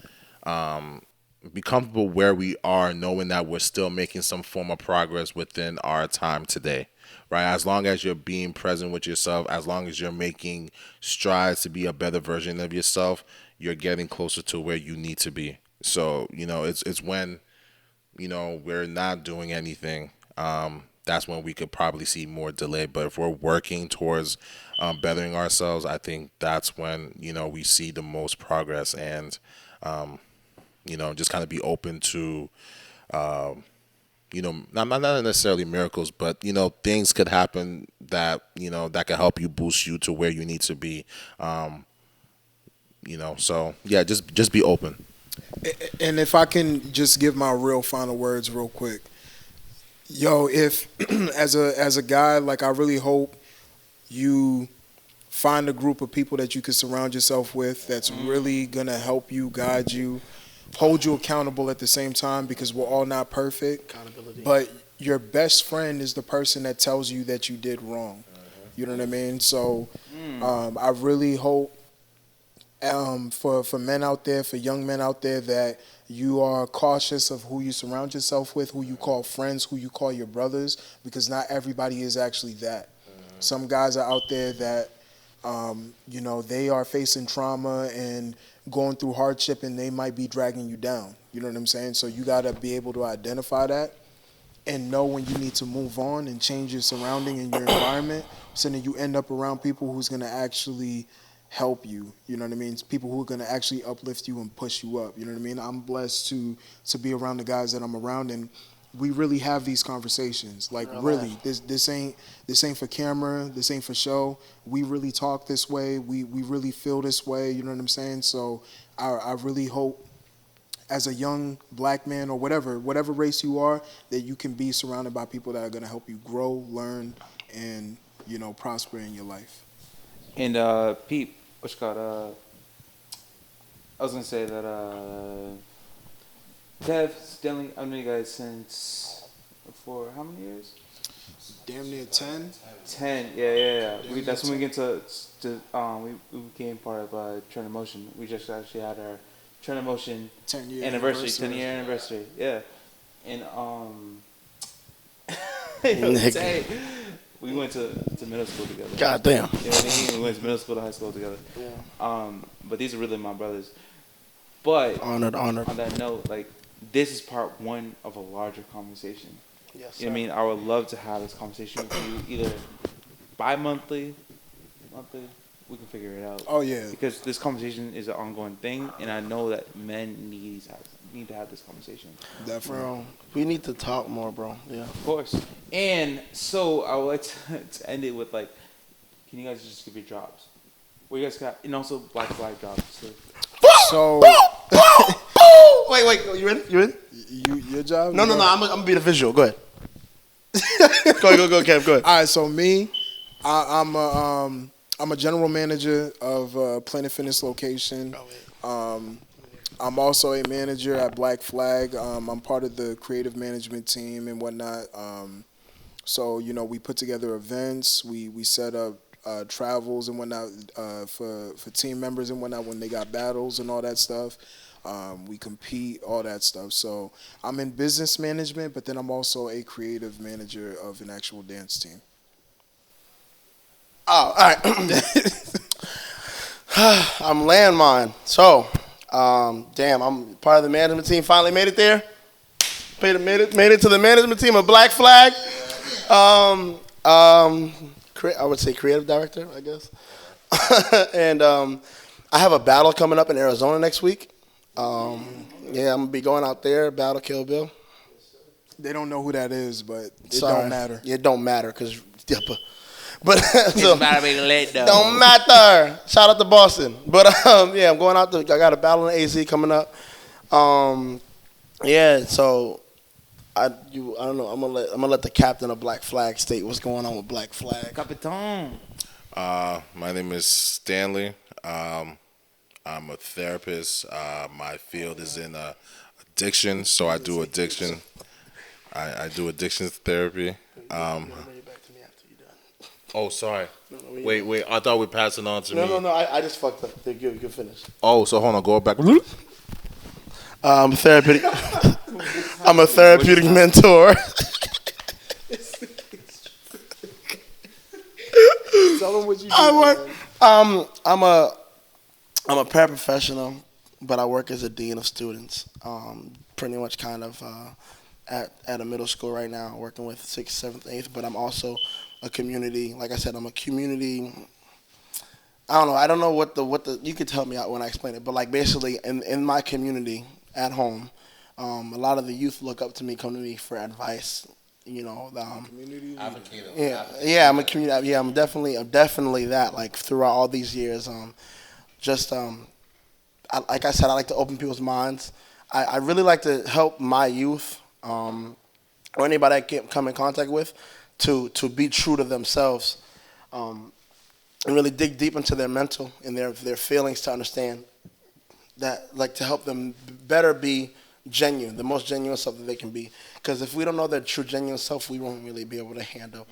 be comfortable where we are, knowing that we're still making some form of progress within our time today, right? As long as you're being present with yourself, as long as you're making strides to be a better version of yourself, you're getting closer to where you need to be. So, it's when, we're not doing anything, that's when we could probably see more delay. But if we're working towards, bettering ourselves, I think that's when, we see the most progress. And, just kind of be open to, not necessarily miracles, but, things could happen that, that could help you boost you to where you need to be. So yeah, just be open. And if I can just give my real final words real quick. Yo, if as a guy, like I really hope you find a group of people that you can surround yourself with that's really gonna help you, guide you, hold you accountable at the same time, because we're all not perfect. Accountability. But your best friend is the person that tells you that you did wrong. You know what I mean? So I really hope, for men out there, for young men out there, that you are cautious of who you surround yourself with, who you call friends, who you call your brothers, because not everybody is actually that. Some guys are out there that, they are facing trauma and going through hardship, and they might be dragging you down. You know what I'm saying? So you got to be able to identify that and know when you need to move on and change your surrounding and your environment, so that you end up around people who's going to actually help you. You know what I mean? It's people who are going to actually uplift you and push you up. You know what I mean? I'm blessed to be around the guys that I'm around, and we really have these conversations. Like really, this ain't for camera. This ain't for show. We really talk this way. We really feel this way. You know what I'm saying? So I really hope, as a young black man or whatever race you are, that you can be surrounded by people that are going to help you grow, learn, and prosper in your life. And Pete, what's it called? I was gonna say that Kev, Stanley, I've known you guys since for how many years? Damn near 10. 10. Yeah. That's when we get to we became part of Trend of Motion. We just actually had our Trend of Motion 10-year anniversary, 10-year anniversary. Yeah, and dang, we went to middle school together. God damn. You know what I mean? We went to middle school to high school together. Yeah. But these are really my brothers. But Honored. on that note, like, this is part one of a larger conversation. Yes, You know what I mean? I would love to have this conversation with you either bi-monthly, monthly. We can figure it out. Oh yeah. Because this conversation is an ongoing thing, and I know that men need to have this conversation. Definitely. Bro, we need to talk more, bro. Yeah. Of course. And so I would like to end it with, like, can you guys just give your jobs? What you guys got? And also Black Flag jobs. So Wait, you in? your job? No, I'm gonna be the visual. Go ahead. go, Kev. Go ahead. All right, so me, I'm a general manager of Planet Fitness location. I'm also a manager at Black Flag. I'm part of the creative management team and whatnot. So we put together events. We set up travels and whatnot for team members and whatnot when they got battles and all that stuff. We compete, all that stuff. So I'm in business management, but then I'm also a creative manager of an actual dance team. Oh, all right. I'm landmine. So, damn, I'm part of the management team. Finally made it there. Made it to the management team of Black Flag. I would say creative director, I guess. And I have a battle coming up in Arizona next week. Yeah, I'm gonna be going out there, battle Kill Bill. They don't know who that is, but it Sorry. don't matter. It don't matter because, but so, It's being late though. don't matter. Shout out to Boston. But yeah, I'm going out to. I got a battle in AZ coming up. Yeah, so I don't know. I'm gonna let the captain of Black Flag state what's going on with Black Flag. Capitan. My name is Stanley. I'm a therapist. My field is in addiction, so I do addiction. I do addictions therapy. Oh, sorry. Wait. I thought we passed it on to me. No. I just fucked up. You finish. Oh, so hold on. Go back. Therapeutic. I'm a therapeutic mentor. Tell them what you do. I work. I'm a paraprofessional, but I work as a dean of students. Pretty much kind of at a middle school right now, working with 6th, 7th, 8th. But I'm also a community. Like I said, I'm a community. I don't know what the. You could tell me out when I explain it. But like basically, in my community at home, a lot of the youth look up to me, come to me for advice. Community Advocator. Yeah, I'm a community. Yeah, I'm definitely that. Like throughout all these years, like I said, I like to open people's minds. I really like to help my youth, or anybody I can come in contact with, to be true to themselves, and really dig deep into their mental and their feelings to understand that, like, to help them better be genuine, the most genuine self that they can be. Because if we don't know their true genuine self, we won't really be able to handle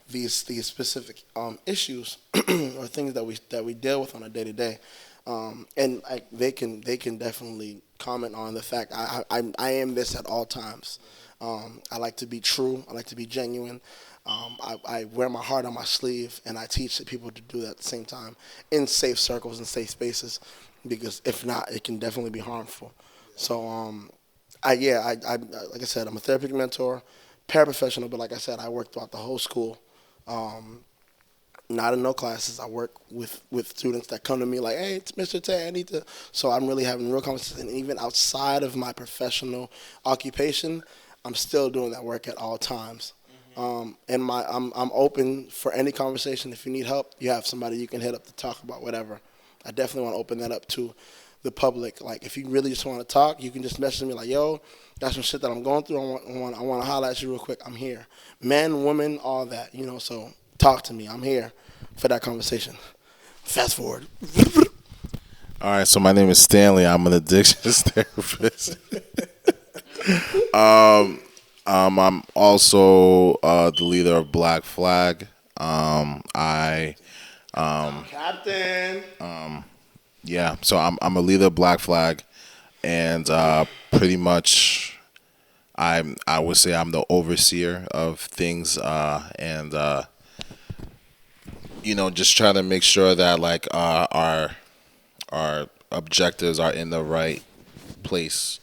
these specific issues or things that we deal with on a day to day. And they can definitely comment on the fact I am this at all times. I like to be true. I like to be genuine. I wear my heart on my sleeve, and I teach people to do that at the same time in safe circles and safe spaces, because if not, it can definitely be harmful. So like I said, I'm a therapeutic mentor, paraprofessional, but like I said, I work throughout the whole school. Not in no classes. I work with students that come to me like, hey, it's Mr. Tay, I need to. So I'm really having real conversations. And even outside of my professional occupation, I'm still doing that work at all times. And I'm open for any conversation. If you need help, you have somebody you can hit up to talk about whatever. I definitely want to open that up to the public. Like, if you really just want to talk, you can just message me like, yo, that's some shit that I'm going through. I want to holler at you real quick. I'm here. Men, women, all that, so talk to me. I'm here for that conversation. Fast forward. All right, so my name is Stanley. I'm an addictions therapist. I'm also the leader of Black Flag. Captain. Yeah, so I'm a leader of Black Flag, and pretty much I would say I'm the overseer of things, and just trying to make sure that like our objectives are in the right place,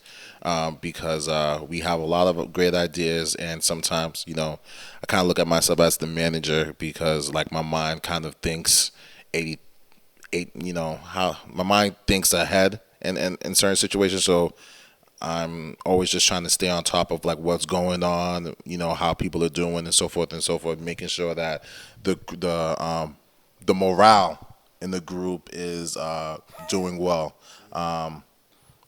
because we have a lot of great ideas, and sometimes I kind of look at myself as the manager because like my mind kind of thinks 88, how my mind thinks ahead in certain situations. So I'm always just trying to stay on top of like what's going on, how people are doing and so forth, making sure that the morale in the group is doing well.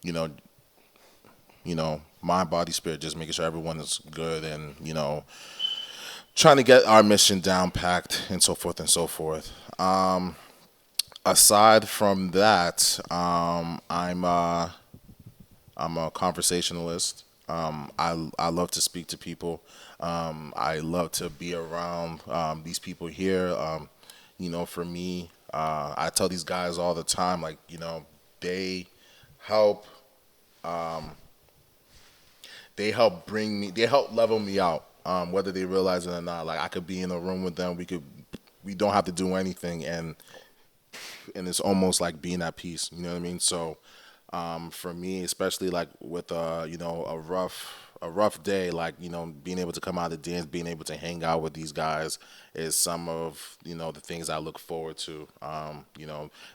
You know, mind, body, spirit, just making sure everyone is good, and trying to get our mission down packed and so forth and so forth. Aside from that, I'm a conversationalist. I love to speak to people. I love to be around these people here. For me, I tell these guys all the time, like, they help. They help bring me. They help level me out, whether they realize it or not. Like I could be in a room with them. We don't have to do anything, and it's almost like being at peace. You know what I mean? So. For me, especially like with a rough day, like being able to come out of the dance, being able to hang out with these guys is some of the things I look forward to.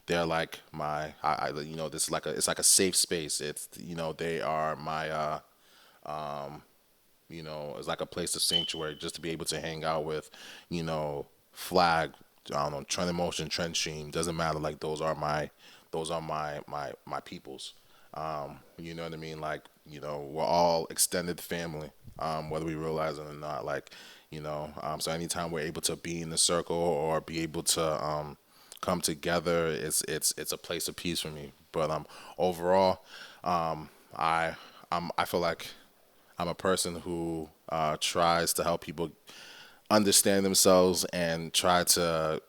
They're like this is like it's like a safe space. It's they are my it's like a place of sanctuary just to be able to hang out with Flag, I don't know, Trend Emotion, Trend Stream, doesn't matter. Like those are my peoples. You know what I mean? Like, we're all extended family, whether we realize it or not. Like, so anytime we're able to be in the circle or be able to come together, it's a place of peace for me. But overall, I feel like I'm a person who tries to help people understand themselves and try to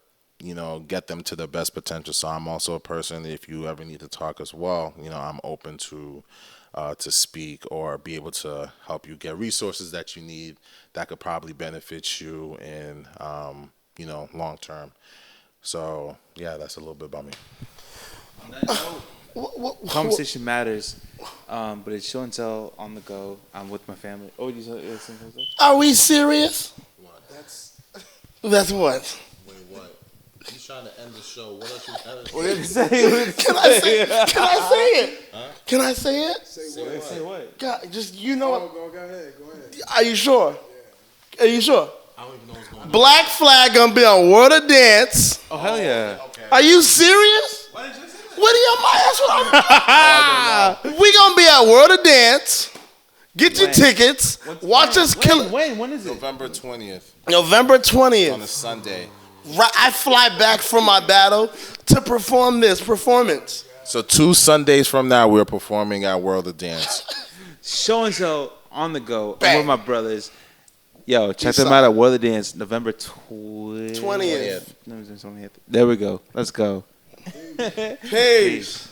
get them to their best potential. So I'm also a person, if you ever need to talk as well, I'm open to speak or be able to help you get resources that you need that could probably benefit you in long term. So yeah, that's a little bit about me. On that note, conversation matters, but it's show and tell on the go. I'm with my family. Oh, you said something? Are we serious? What? That's what? Wait, what? He's trying to end the show. What else you Can I say it? Huh? Can I say it? Say what? God, just Go ahead. Are you sure? Yeah. Are you sure? I don't even know what's going on. Black Flag gonna be on World of Dance. Oh, hell yeah. Okay. Are you serious? Why did you say that? What are you on my ass? We gonna be at World of Dance. Get your tickets. Watch us kill it. When is it? November 20th November on a 20th. Sunday. Right, I fly back from my battle to perform this performance. So 2 Sundays from now, we're performing at World of Dance. Show and tell on the go. Bang. I'm with my brothers. Yo, check them out at World of Dance, November 20th. 20th. There we go. Let's go. Peace.